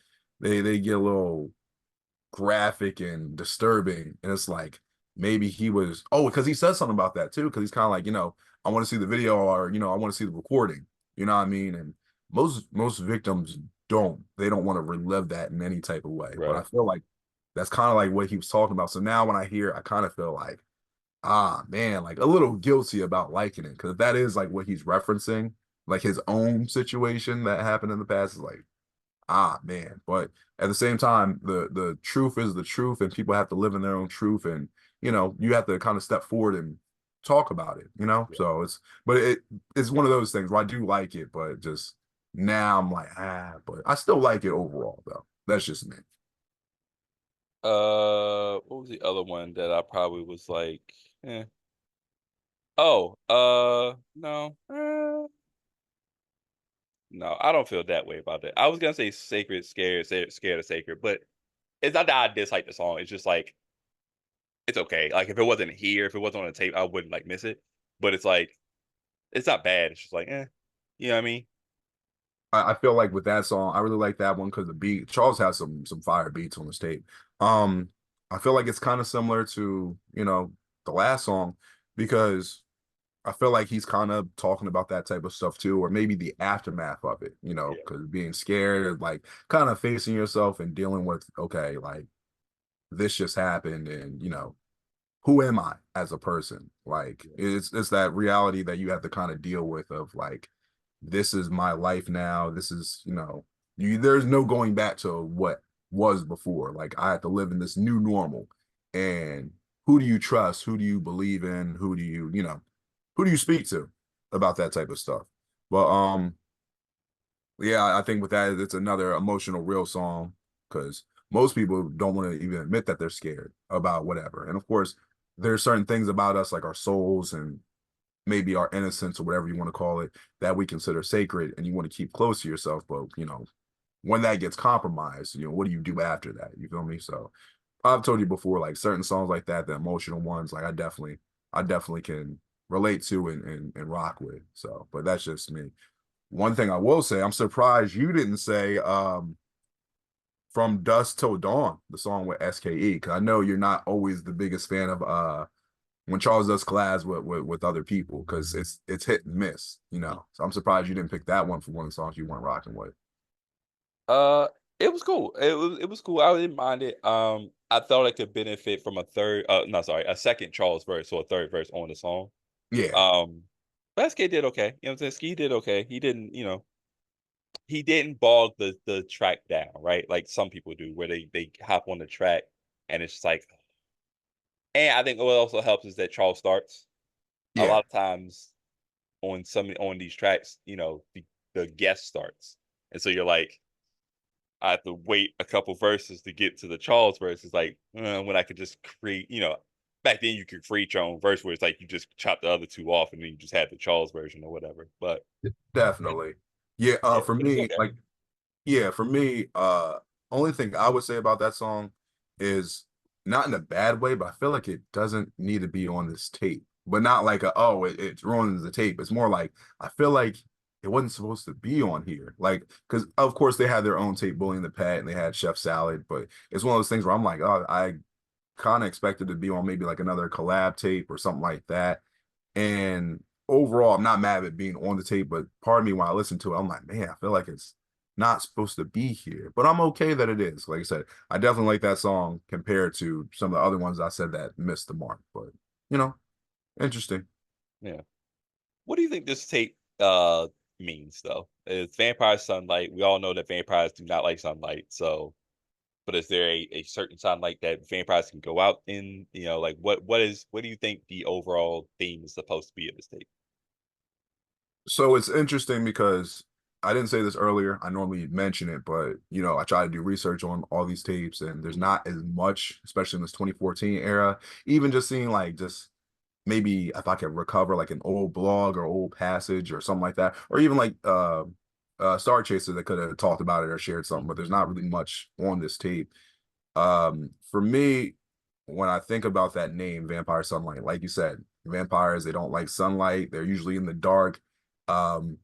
get a little graphic and disturbing. And it's like maybe he was because he says something about that too, because he's kind of like, I want to see the video or I want to see the recording. You know what I mean? And most victims they don't want to relive that in any type of way. But I Right. feel like that's kind of like what he was talking about. So now when I hear I kind of feel like, man, like a little guilty about liking it. Because if that is like what he's referencing, like his own situation that happened in the past, is like, man. But at the same time, the truth is the truth, and people have to live in their own truth, and you have to kind of step forward and talk about it. Yeah. So it's one of those things where I do like it, but just now I'm like, but I still like it overall though. That's just me. What was the other one that I probably was like, eh. Oh, no. No, I don't feel that way about that. I was gonna say sacred, scared of sacred, but it's not that I dislike the song. It's just like it's okay. Like if it wasn't here, if it wasn't on the tape, I wouldn't like miss it. But it's like it's not bad. It's just like, you know what I mean? I feel like with that song, I really like that one because the beat. Charles has some fire beats on the tape. Um, I feel like it's kind of similar to the last song because I feel like he's kind of talking about that type of stuff too, or maybe the aftermath of it. Yeah. Because being scared, like kind of facing yourself and dealing with okay, like this just happened, and who am I as a person? Like Yeah. it's that reality that you have to kind of deal with of like this is my life now. This is, there's no going back to what was before. Like I have to live in this new normal. And who do you trust? Who do you believe in? Who do you speak to about that type of stuff? But yeah, I think with that, it's another emotional real song because most people don't want to even admit that they're scared about whatever. And of course, there's certain things about us, like our souls and maybe our innocence or whatever you want to call it, that we consider sacred and you want to keep close to yourself. But, when that gets compromised, what do you do after that? You feel me? So I've told you before, like certain songs like that, the emotional ones, like I definitely can relate to and rock with. So, but that's just me. One thing I will say, I'm surprised you didn't say From Dusk Till Dawn, the song with SKE, because I know you're not always the biggest fan of when Charles does collabs with other people, because it's hit and miss. So I'm surprised you didn't pick that one for one of the songs you weren't rocking with. It was cool. It was cool. I didn't mind it. I thought it could benefit from a third. No, sorry, a second Charles verse or a third verse on the song. Yeah, Um, Basket did okay. You know what I'm saying? Ski did okay. He didn't, he didn't bog the track down, right? Like some people do, where they hop on the track and it's just like. And I think what also helps is that Charles starts a yeah, lot of times on these tracks. The guest starts, and so you're like, I have to wait a couple verses to get to the Charles verse. It's like when I could just create, back then you could create your own verse where it's like you just chop the other two off and then you just had the Charles version or whatever. But it, definitely. Yeah, yeah, for but it's me, okay. like, yeah, for me, only thing I would say about that song is not in a bad way, but I feel like it doesn't need to be on this tape. But not like it's ruining the tape. It's more like I feel like it wasn't supposed to be on here. Like, because of course they had their own tape, Bully and the Pet, and they had Chef Salad, but it's one of those things where I'm like, oh, I kind of expected to be on maybe like another collab tape or something like that. And overall, I'm not mad at being on the tape, but part of me when I listen to it, I'm like, man, I feel like it's not supposed to be here. But I'm okay that it is. Like I said, I definitely like that song compared to some of the other ones I said that missed the mark. But you know, interesting. Yeah. What do you think this tape means though? It's vampire sunlight. We all know that vampires do not like sunlight. So, but is there a certain sunlight that vampires can go out in? Like what do you think the overall theme is supposed to be of this tape? So it's interesting because I didn't say this earlier. I normally mention it, but I try to do research on all these tapes, and there's Mhm. not as much, especially in this 2014 era. Even just seeing like just maybe if I could recover like an old blog or old passage or something like that, or even like StarCHaser that could have talked about it or shared something, but there's not really much on this tape. For me, when I think about that name, Vampire Sunlight, like you said, vampires, they don't like sunlight. They're usually in the dark. Um,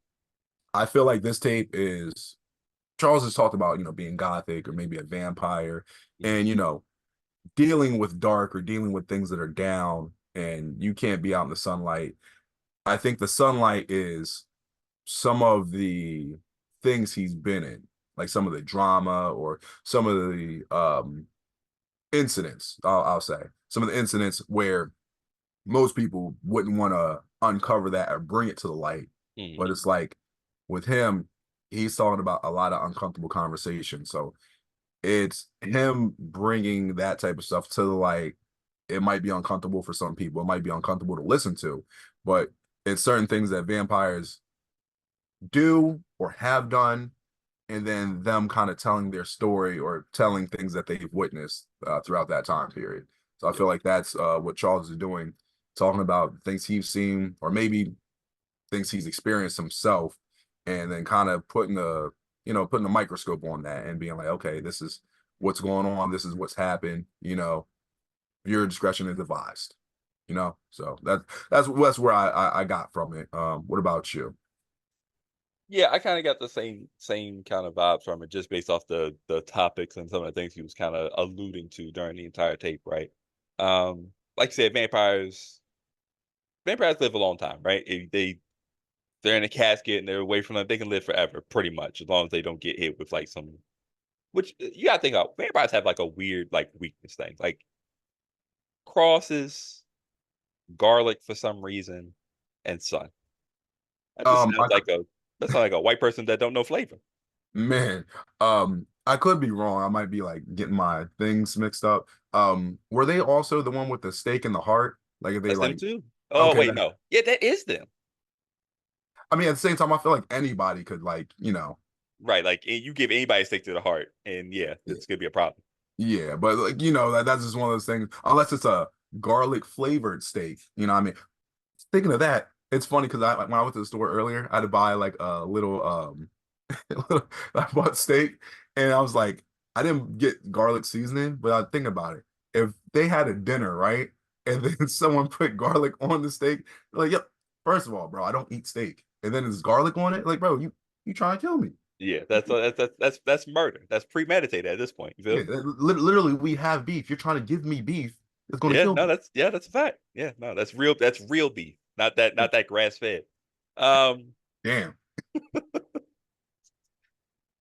I feel like this tape is Charles has talked about, being gothic or maybe a vampire Mhm. and, dealing with dark or dealing with things that are down and you can't be out in the sunlight. I think the sunlight is some of the things he's been in, like some of the drama or some of the incidents, I'll say. Some of the incidents where most people wouldn't want to uncover that or bring it to the light. Mhm. But it's like with him, he's talking about a lot of uncomfortable conversations. So it's him bringing that type of stuff to the light. It might be uncomfortable for some people. It might be uncomfortable to listen to, but it's certain things that vampires do or have done, and then them kind of telling their story or telling things that they've witnessed throughout that time period. So I Yeah. feel like that's what Charles is doing, talking about things he's seen or maybe things he's experienced himself, and then kind of putting a microscope on that and being like, okay, this is what's going on. This is what's happened. Your discretion is advised. So that's where I got from it. What about you? Yeah, I kind of got the same kind of vibes from it, just based off the topics and some of the things he was kind of alluding to during the entire tape, right? Like you said, vampires live a long time, right? They're in a casket and they're away from them. They can live forever, pretty much, as long as they don't get hit with like some. Which you gotta think about. Vampires have like a weird like weakness thing, like crosses, garlic for some reason, and sun. That just Um, sounds I like a white person that don't know flavor. Man, I could be wrong. I might be like getting my things mixed up. Were they also the one with the stake in the heart? Like, if they That's them like, too. Oh okay, wait, no, yeah, that is them. I mean, at the same time, I feel like anybody could like, Right, like, you give anybody a stick to the heart, and yeah, yeah, it's gonna be a problem. yeah, but like, that's just one of those things, unless it's a garlic flavored steak, what I mean? Speaking of that, it's funny because when I went to the store earlier, I had to buy like a little I bought steak and I was like, I didn't get garlic seasoning, but I think about it. If they had a dinner, right? And then someone put garlic on the steak, like, yep, first of all, bro, I don't eat steak. And then there's garlic on it. Like, bro, you trying to kill me. Yeah, that's murder. That's premeditated at this point. You Yeah, feel? literally, we have beef. You're trying to give me beef. It's going to Yeah, kill no, me. that's a fact. Yeah, no, that's real. That's real beef, not that grass fed. Um, Damn.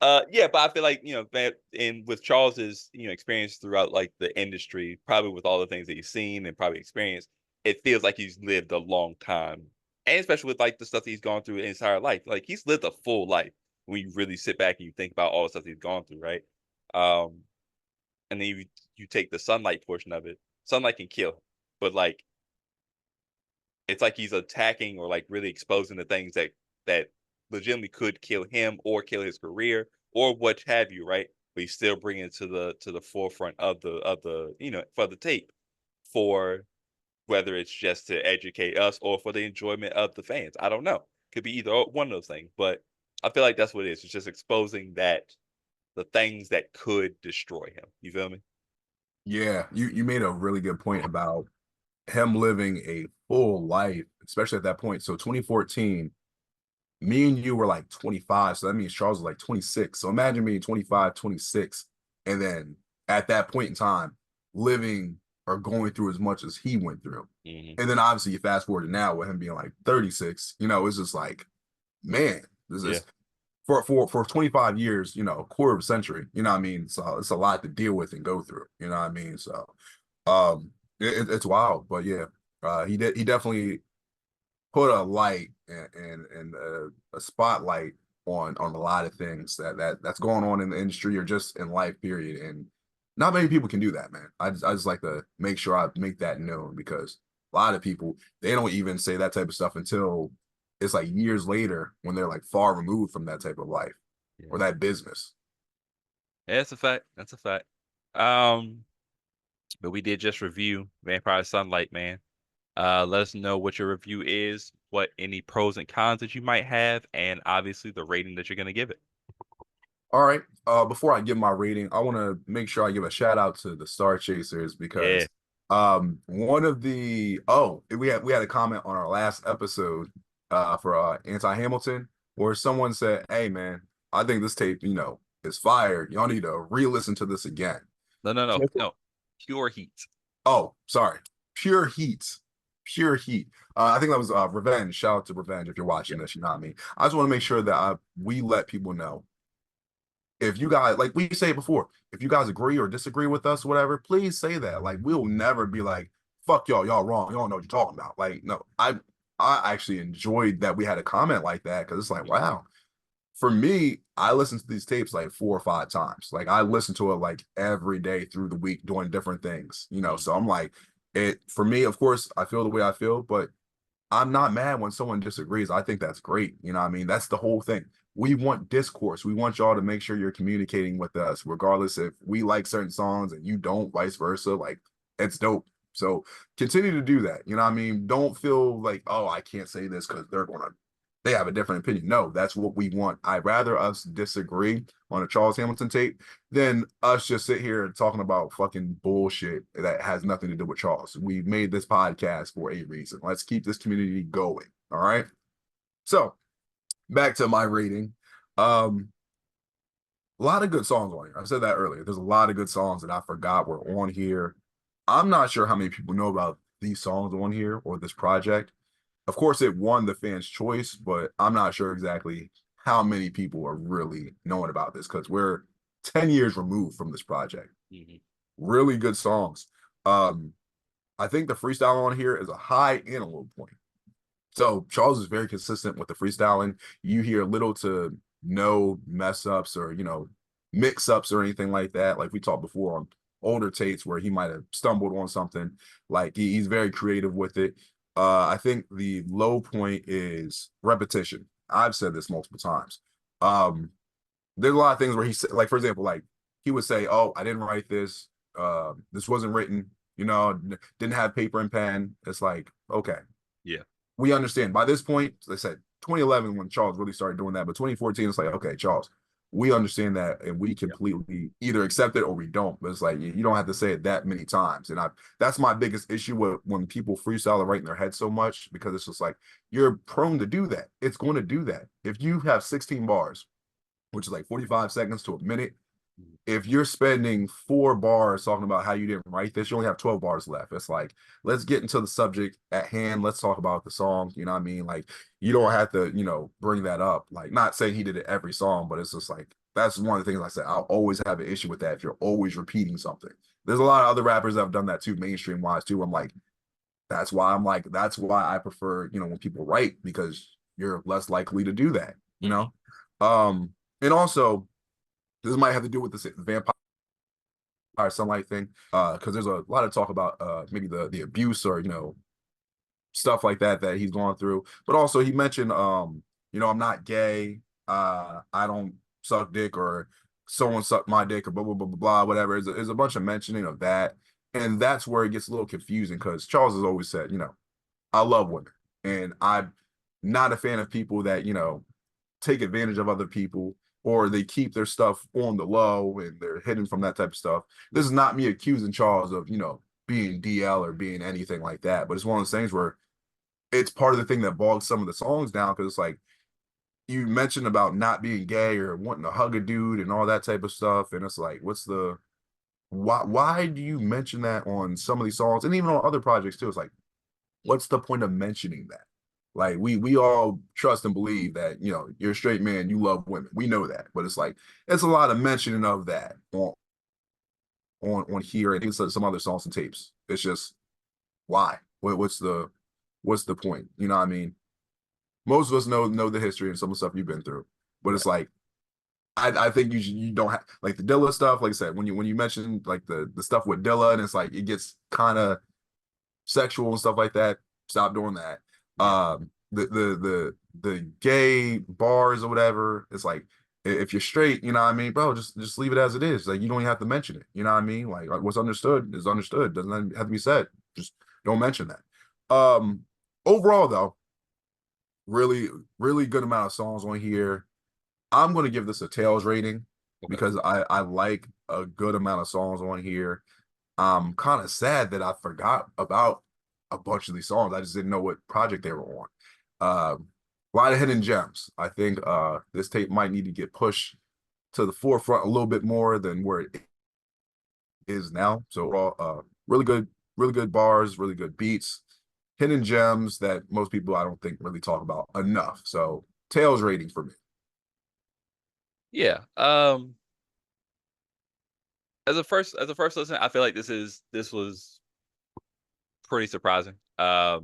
Yeah, but I feel like, that and with Charles's, experience throughout like the industry, probably with all the things that he's seen and probably experienced, it feels like he's lived a long time. And especially with like the stuff that he's gone through his entire life. Like he's lived a full life when you really sit back and you think about all the stuff he's gone through, right? Um, and then you take the sunlight portion of it. Sunlight can kill, but like it's like he's attacking or like really exposing the things that legitimately could kill him or kill his career or what have you, right? But he's still bringing it to the forefront of the for the tape, for whether it's just to educate us or for the enjoyment of the fans. I don't know. Could be either one of those things, but I feel like that's what it is. It's just exposing that the things that could destroy him. You feel me? Yeah, you made a really good point about him living a full life, especially at that point. So 2014, me and you were like 25, so that means Charles was like 26. So imagine being 25, 26, and then at that point in time, living or going through as much as he went through. Hmm. And then obviously you fast forward to now with him being like 36, it's just like, man, this Yeah. is for 25 years, a quarter of a century, what I mean? So it's a lot to deal with and go through, what I mean? So it's wild, but yeah, he definitely put a light and a spotlight on a lot of things that's going on in the industry or just in life, period. And not many people can do that, man. I just like to make sure I make that known, because a lot of people, they don't even say that type of stuff until it's like years later when they're like far removed from that type of life Yeah. or that business. Yeah, that's a fact. That's a fact. Um, but we did just review Vampire Sunlight, man. Let us know what your review is, what any pros and cons that you might have, and obviously the rating that you're gonna give it. All right. Before I give my rating, I want to make sure I give a shout out to the Star Chasers, Yeah. because one of the we had a comment on our last episode for Anti Hamilton, where someone said, "Hey man, I think this tape, is fire. Y'all need to re-listen to this again." No, no, no, no. Pure heat. Oh, sorry. Pure heat. Pure heat. I think that was Revenge. Shout out to Revenge if you're watching this, you know what I mean. I just want to make sure that we let people know, if you guys, like we say before, if you guys agree or disagree with us, whatever, please say that. Like, we'll never be like, fuck y'all wrong. Y'all know what you're talking about. Like, no, I actually enjoyed that we had a comment like that, because it's like, wow. For me, I listen to these tapes like 4 or 5 times. Like, I listen to it like every day through the week doing different things. So I'm like, for me, of course, I feel the way I feel, but I'm not mad when someone disagrees. I think that's great. You know what I mean? That's the whole thing. We want discourse. We want y'all to make sure you're communicating with us, regardless if we like certain songs and you don't, vice versa. Like, it's dope. So continue to do that. You know what I mean? Don't feel like, oh, I can't say this because they have a different opinion. No, that's what we want. I'd rather us disagree on a Charles Hamilton tape than us just sit here talking about fucking bullshit that has nothing to do with Charles. We made this podcast for a reason. Let's keep this community going. All right. So back to my rating. A lot of good songs on here. I said that earlier. There's a lot of good songs that I forgot were on here. I'm not sure how many people know about these songs on here or this project. Of course, it won the fans' choice, but I'm not sure exactly how many people are really knowing about this, because we're 10 years removed from this project. Hmm. Really good songs. I think the freestyle on here is a high and a low point. So Charles is very consistent with the freestyling. You hear little to no mess ups or, mix ups or anything like that. Like we talked before on older tapes where he might have stumbled on something. Like he's very creative with it. I think the low point is repetition. I've said this multiple times. There's a lot of things where he said, like, for example, like he would say, "Oh, I didn't write this. This wasn't written. Didn't have paper and pen." It's like, okay, Yeah. we understand. By this point, they said 2011 when Charles really started doing that, but 2014 it's like, okay, Charles, we understand that, and we completely either accept it or we don't. But it's like, you don't have to say it that many times. And that's my biggest issue with when people freestyle and write in their head so much, because it's just like, you're prone to do that. It's going to do that. If you have 16 bars, which is like 45 seconds to a minute, if you're spending 4 bars talking about how you didn't write this, you only have 12 bars left. It's like, let's get into the subject at hand. Let's talk about the song. You know what I mean? Like, you don't have to, bring that up. Like, not saying he did it every song, but it's just like, That's one of the things I said. I'll always have an issue with that if you're always repeating something. There's a lot of other rappers that have done that too, mainstream wise too. That's why I prefer, when people write, because you're less likely to do that, you know? And also this might have to do with this vampire sunlight thing. Because there's a lot of talk about maybe the abuse or, stuff like that he's gone through. But also he mentioned I'm not gay, I don't suck dick, or someone sucked my dick, or blah blah blah blah blah, whatever. There's a bunch of mentioning of that. And that's where it gets a little confusing, because Charles has always said, I love women. And I'm not a fan of people that, take advantage of other people, or they keep their stuff on the low and they're hidden from that type of stuff. This is not me accusing Charles of, being DL or being anything like that. But it's one of those things where it's part of the thing that bogs some of the songs down, because it's like, you mentioned about not being gay or wanting to hug a dude and all that type of stuff. And it's like, why do you mention that on some of these songs, and even on other projects too? It's like, what's the point of mentioning that? Like, we all trust and believe that, you're a straight man, you love women. We know that. But it's like, it's a lot of mentioning of that on here and some other songs and tapes. It's just, why? What's the point? You know what I mean? Most of us know the history and some of the stuff you've been through. But it's like, I think you don't have, like, the Dilla stuff. Like I said, when you mention like the stuff with Dilla, and it's like it gets kind of sexual and stuff like that. Stop doing that. The gay bars or whatever. It's like, if you're straight, you know what I mean, bro, just leave it as it is. Like, you don't even have to mention it. You know what I mean? Like, what's understood is understood. Doesn't have to be said. Just don't mention that. Overall though, really, really good amount of songs on here. I'm going to give this a tails rating, because I like a good amount of songs on here. I'm kind of sad that I forgot about a bunch of these songs. I just didn't know what project they were on. A lot of hidden gems. I think this tape might need to get pushed to the forefront a little bit more than where it is now. So really good bars, really good beats, hidden gems that most people, I don't think, really talk about enough. So tails rating for me. Yeah. As a first listen, I feel like this was pretty surprising. I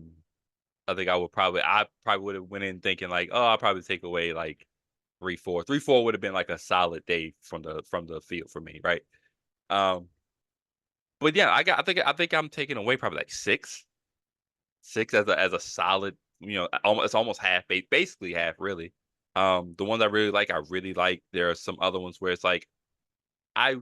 probably would have went in thinking like, oh, I'll probably take away like 3-4. 3-4 would have been like a solid day from the field for me, right? Um, but yeah, I think I'm taking away probably like 6 as a solid, it's almost half, basically half, really. The ones I really like. There are some other ones where it's like, I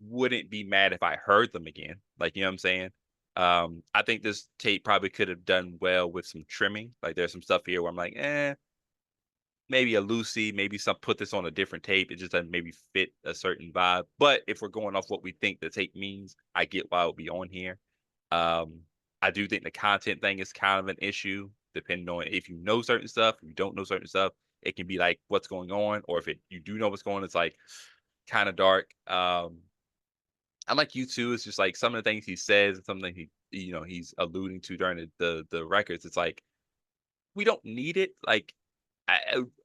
wouldn't be mad if I heard them again. Like, you know what I'm saying? I think this tape probably could have done well with some trimming. Like, there's some stuff here where I'm like, maybe a Lucy, maybe put this on a different tape. It just doesn't maybe fit a certain vibe. But if we're going off what we think the tape means, I get why it would be on here. Um, I do think the content thing is kind of an issue, depending on if you know certain stuff, if you don't know certain stuff. It can be like what's going on, or if you do know what's going on, it's like kind of dark. I'm like you too. It's just like some of the things he says and something he's alluding to during the records. It's like, we don't need it. Like,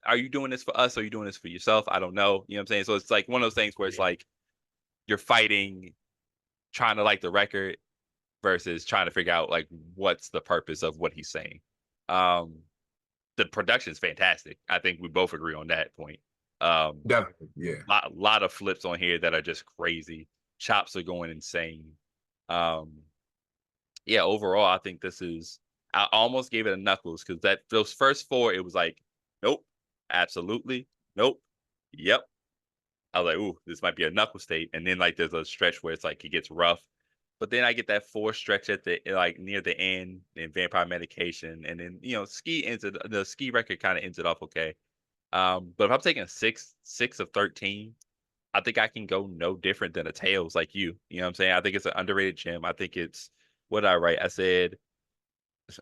are you doing this for us? Or are you doing this for yourself? I don't know. You know what I'm saying? So it's like one of those things where it's like you're fighting, trying to like the record versus trying to figure out like what's the purpose of what he's saying. Um, the production is fantastic. I think we both agree on that point. Definitely, yeah. Lot of flips on here that are just crazy. Chops are going insane. Um, yeah, overall, I think this is. I almost gave it a knuckles, because those first 4, it was like, nope, absolutely, nope, yep. I was like, ooh, this might be a knuckles tape, and then like there's a stretch where it's like it gets rough, but then I get that 4 stretch at the like near the end, and Vampire Medication, and then the ski record kind of ends it off okay. But if I'm taking a 6 of 13, I think I can go no different than a Tails, like you. You know what I'm saying? I think it's an underrated gem. I think it's, what did I write? I said,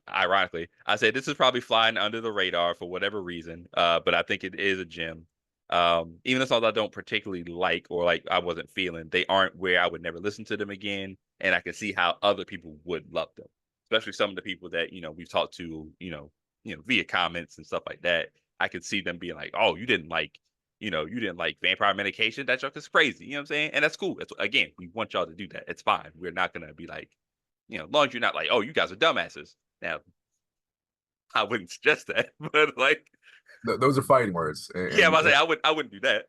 ironically, I said this is probably flying under the radar for whatever reason. But I think it is a gem. Even the songs I don't particularly like, or like I wasn't feeling, they aren't where I would never listen to them again. And I can see how other people would love them, especially some of the people that we've talked to, via comments and stuff like that. I could see them being like, "Oh, you didn't like, you didn't like Vampire Medication. That joke is crazy. You know what I'm saying? And that's cool. Again, we want y'all to do that. It's fine. We're not gonna be like, as long as you're not like, oh, you guys are dumbasses. Now, I wouldn't suggest that, but like, Those are fighting words, yeah, and I say I wouldn't do that.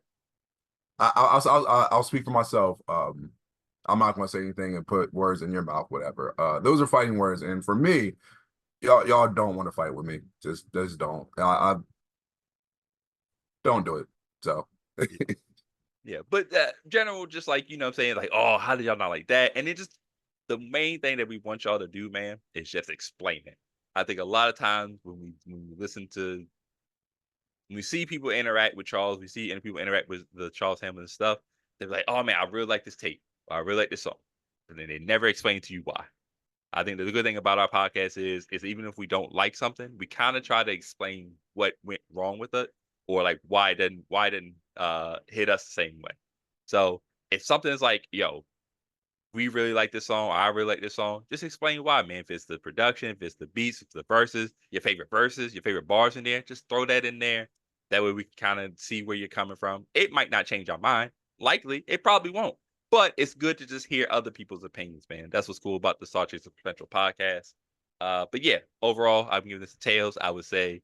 I'll speak for myself. I'm not going to say anything and put words in your mouth, whatever. Those are fighting words, and for me, y'all don't want to fight with me. Just don't. I don't do it. So Yeah, but general, just like what I'm saying, like, oh, how did y'all not like that? And it just the main thing that we want y'all to do, man, is just explain it. I think a lot of times when we listen to when we see people interact with Charles, we see and people interact with the Charles Hamilton stuff, they're like, oh man, I really like this tape. Or I really like this song. And then they never explain to you why. I think the good thing about our podcast is even if we don't like something, we kind of try to explain what went wrong with it or like why it didn't hit us the same way. So if something is like, yo, we really like this song, or I really like this song, just explain why, man. If it's the production, if it's the beats, if it's the verses, your favorite bars in there, just throw that in there. That way we can kind of see where you're coming from. It might not change our mind. Likely, it probably won't. But it's good to just hear other people's opinions, man. That's what's cool about the StarCHaser Potential podcast. But yeah, overall, I'm giving this a tails. I would say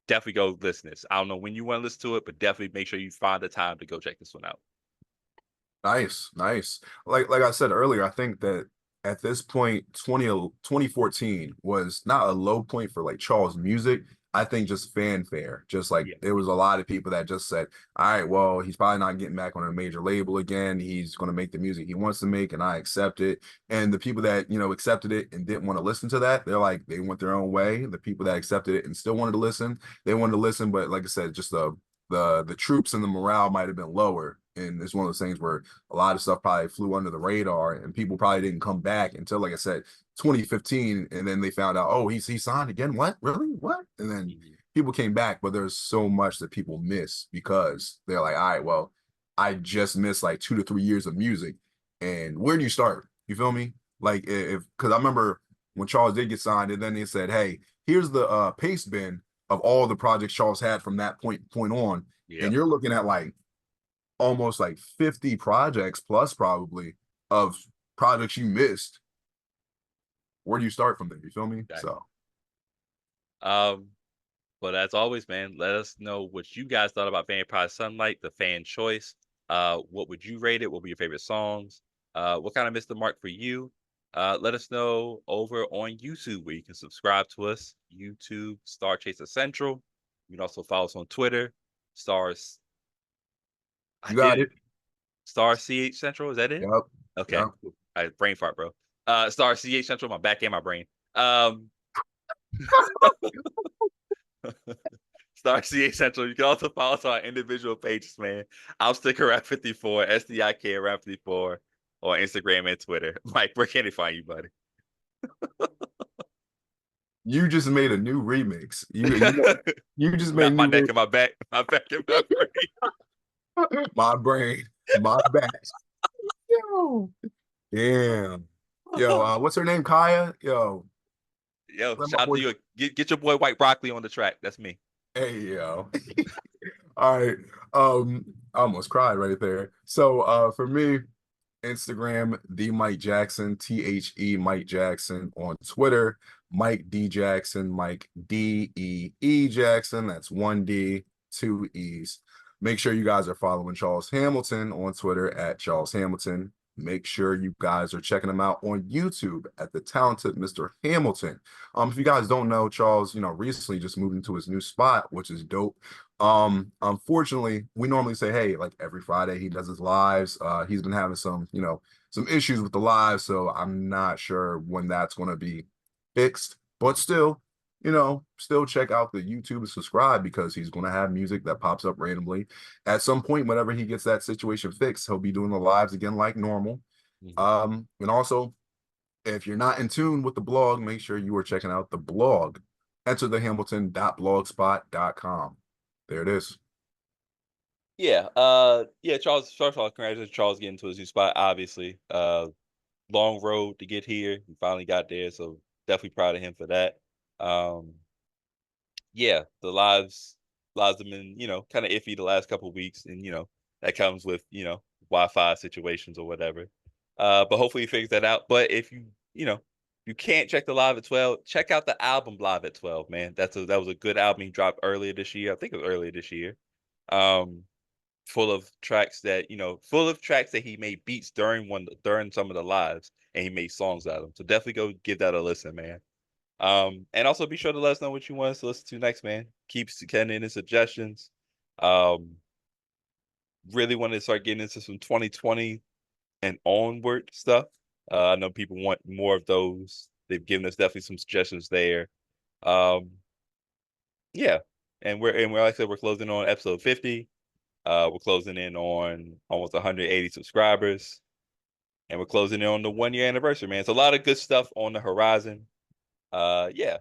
definitely go listen to this. I don't know when you want to listen to it, but definitely make sure you find the time to go check this one out. nice, nice. Like I said earlier, I think that at this point, 2014 was not a low point for like Charles music. I think just fanfare. Just like Yeah. there was a lot of people that just said, all right, well, he's probably not getting back on a major label again. He's going to make the music he wants to make, and I accept it. And the people that, accepted it and didn't want to listen to that, they're like, they went their own way. The people that accepted it and still wanted to listen, they wanted to listen. But like I said, just the troops and the morale might have been lower. And it's one of those things where a lot of stuff probably flew under the radar and people probably didn't come back until, like I said, 2015. And then they found out, oh, he signed again. What? Really? What? And then people came back, but there's so much that people miss because they're like, all right, well, I just missed like 2 to 3 years of music. And where do you start? You feel me? Like because I remember when Charles did get signed, and then they said, hey, here's the paste bin of all the projects Charles had from that point on. Yeah. And you're looking at like almost like 50 projects plus probably of projects you missed. Where do you start from there? You feel me? Exactly. So But as always, man, let us know what you guys thought about Vampire Sunlight, the fan choice. What would you rate it? What were your favorite songs? What kind of missed the mark for you? Let us know over on YouTube where you can subscribe to us. YouTube, Star Chaser Central. You can also follow us on Twitter, Stars. I you got did it. it. Star CH Central. Is that it? Yep. Okay. Yep. Cool. Brain fart, bro. Star CH Central, my back and my brain. Star CH Central. You can also follow us on our individual pages, man. I'll stick around 54, SDIK around 54, on Instagram and Twitter. Mike, where can they find you, buddy? You just made a new remix. You just made Not my new neck and my back. My back and my brain. my brain, my back. Yo. Damn. Yo, what's her name? Kaya? Yo. Yo, Let my shout out boy. to you. Get your boy White Broccoli on the track. That's me. Hey, yo. All right. I almost cried right there. So for me, Instagram, the Mike Jackson, Mike Jackson. On Twitter, Mike D Jackson, Mike DEE Jackson. That's 1D, 2 E's. Make sure you guys are following Charles Hamilton on Twitter at Charles Hamilton. Make sure you guys are checking him out on YouTube at the talented Mr. Hamilton. If you guys don't know, Charles, recently just moved into his new spot, which is dope. Unfortunately, we normally say, hey, like every Friday he does his lives. He's been having some issues with the live, so I'm not sure when that's going to be fixed, but still check out the YouTube and subscribe because he's going to have music that pops up randomly at some point. Whenever he gets that situation fixed, he'll be doing the lives again like normal. And also, if you're not in tune with the blog, make sure you are checking out the blog. Enter the Hamilton.blogspot.com. There it is. Yeah. Charles, first of all, congratulations, Charles, getting to his new spot, obviously. Long road to get here. He finally got there, so definitely proud of him for that. Yeah, the lives, lives have been, kind of iffy the last couple of weeks, and that comes with Wi-Fi situations or whatever. But hopefully he figures that out. But if you can't check the live at 12, check out the album live at 12, man. That was a good album he dropped earlier this year. I think it was earlier this year. Full of tracks that he made beats during some of the lives, and he made songs out of them. So definitely go give that a listen, man. And also be sure to let us know what you want us to listen to next, man. Keep sending in suggestions. Really want to start getting into some 2020 and onward stuff. I know people want more of those. They've given us definitely some suggestions there. Yeah. And like I said, we're closing on episode 50. We're closing in on almost 180 subscribers. And we're closing in on the 1-year anniversary, man. It's a lot of good stuff on the horizon. Yeah,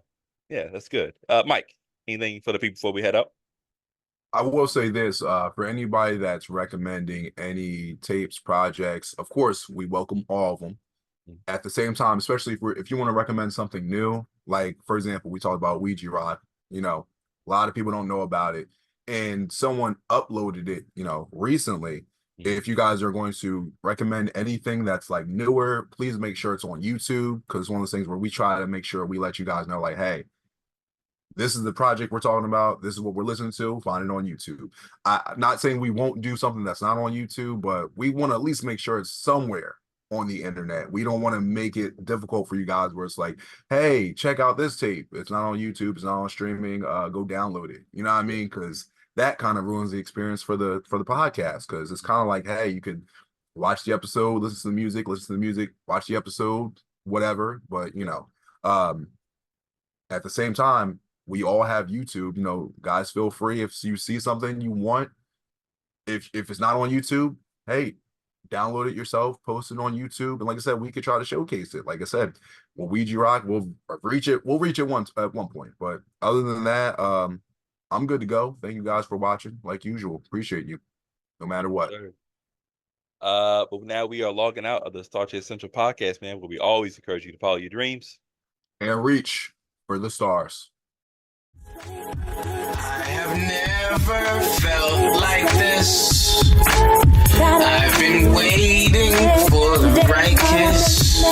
that's good. Mike, anything for the people before we head up? I will say this, for anybody that's recommending any tapes, projects, of course, we welcome all of them. At the same time, especially if you want to recommend something new, like, for example, we talked about Ouija Rock, a lot of people don't know about it. And someone uploaded it, recently. If you guys are going to recommend anything that's like newer, please make sure it's on YouTube, because it's one of those things where we try to make sure we let you guys know, like, hey, this is the project we're talking about. This is what we're listening to. Find it on YouTube. I'm not saying we won't do something that's not on YouTube, but we want to at least make sure it's somewhere on the internet. We don't want to make it difficult for you guys where it's like, hey, check out this tape. It's not on YouTube. It's not on streaming. Go download it. You know what I mean? Because that kind of ruins the experience for the podcast, because it's kind of like, hey, you could watch the episode, listen to the music, watch the episode, whatever. But at the same time, we all have YouTube. Guys, feel free, if you see something you want, if it's not on YouTube, hey, download it yourself, post it on YouTube, and like I said, we could try to showcase it. Like I said, we'll Ouija Rock, we'll reach it once at one point. But other than that, I'm good to go. Thank you guys for watching. Like usual, appreciate you, no matter what. Sure. But now we are logging out of the StarCHaser Central podcast, man, where we always encourage you to follow your dreams and reach for the stars. I have never felt like this. I've been waiting for the right kiss.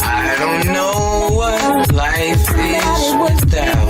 I don't know what life is without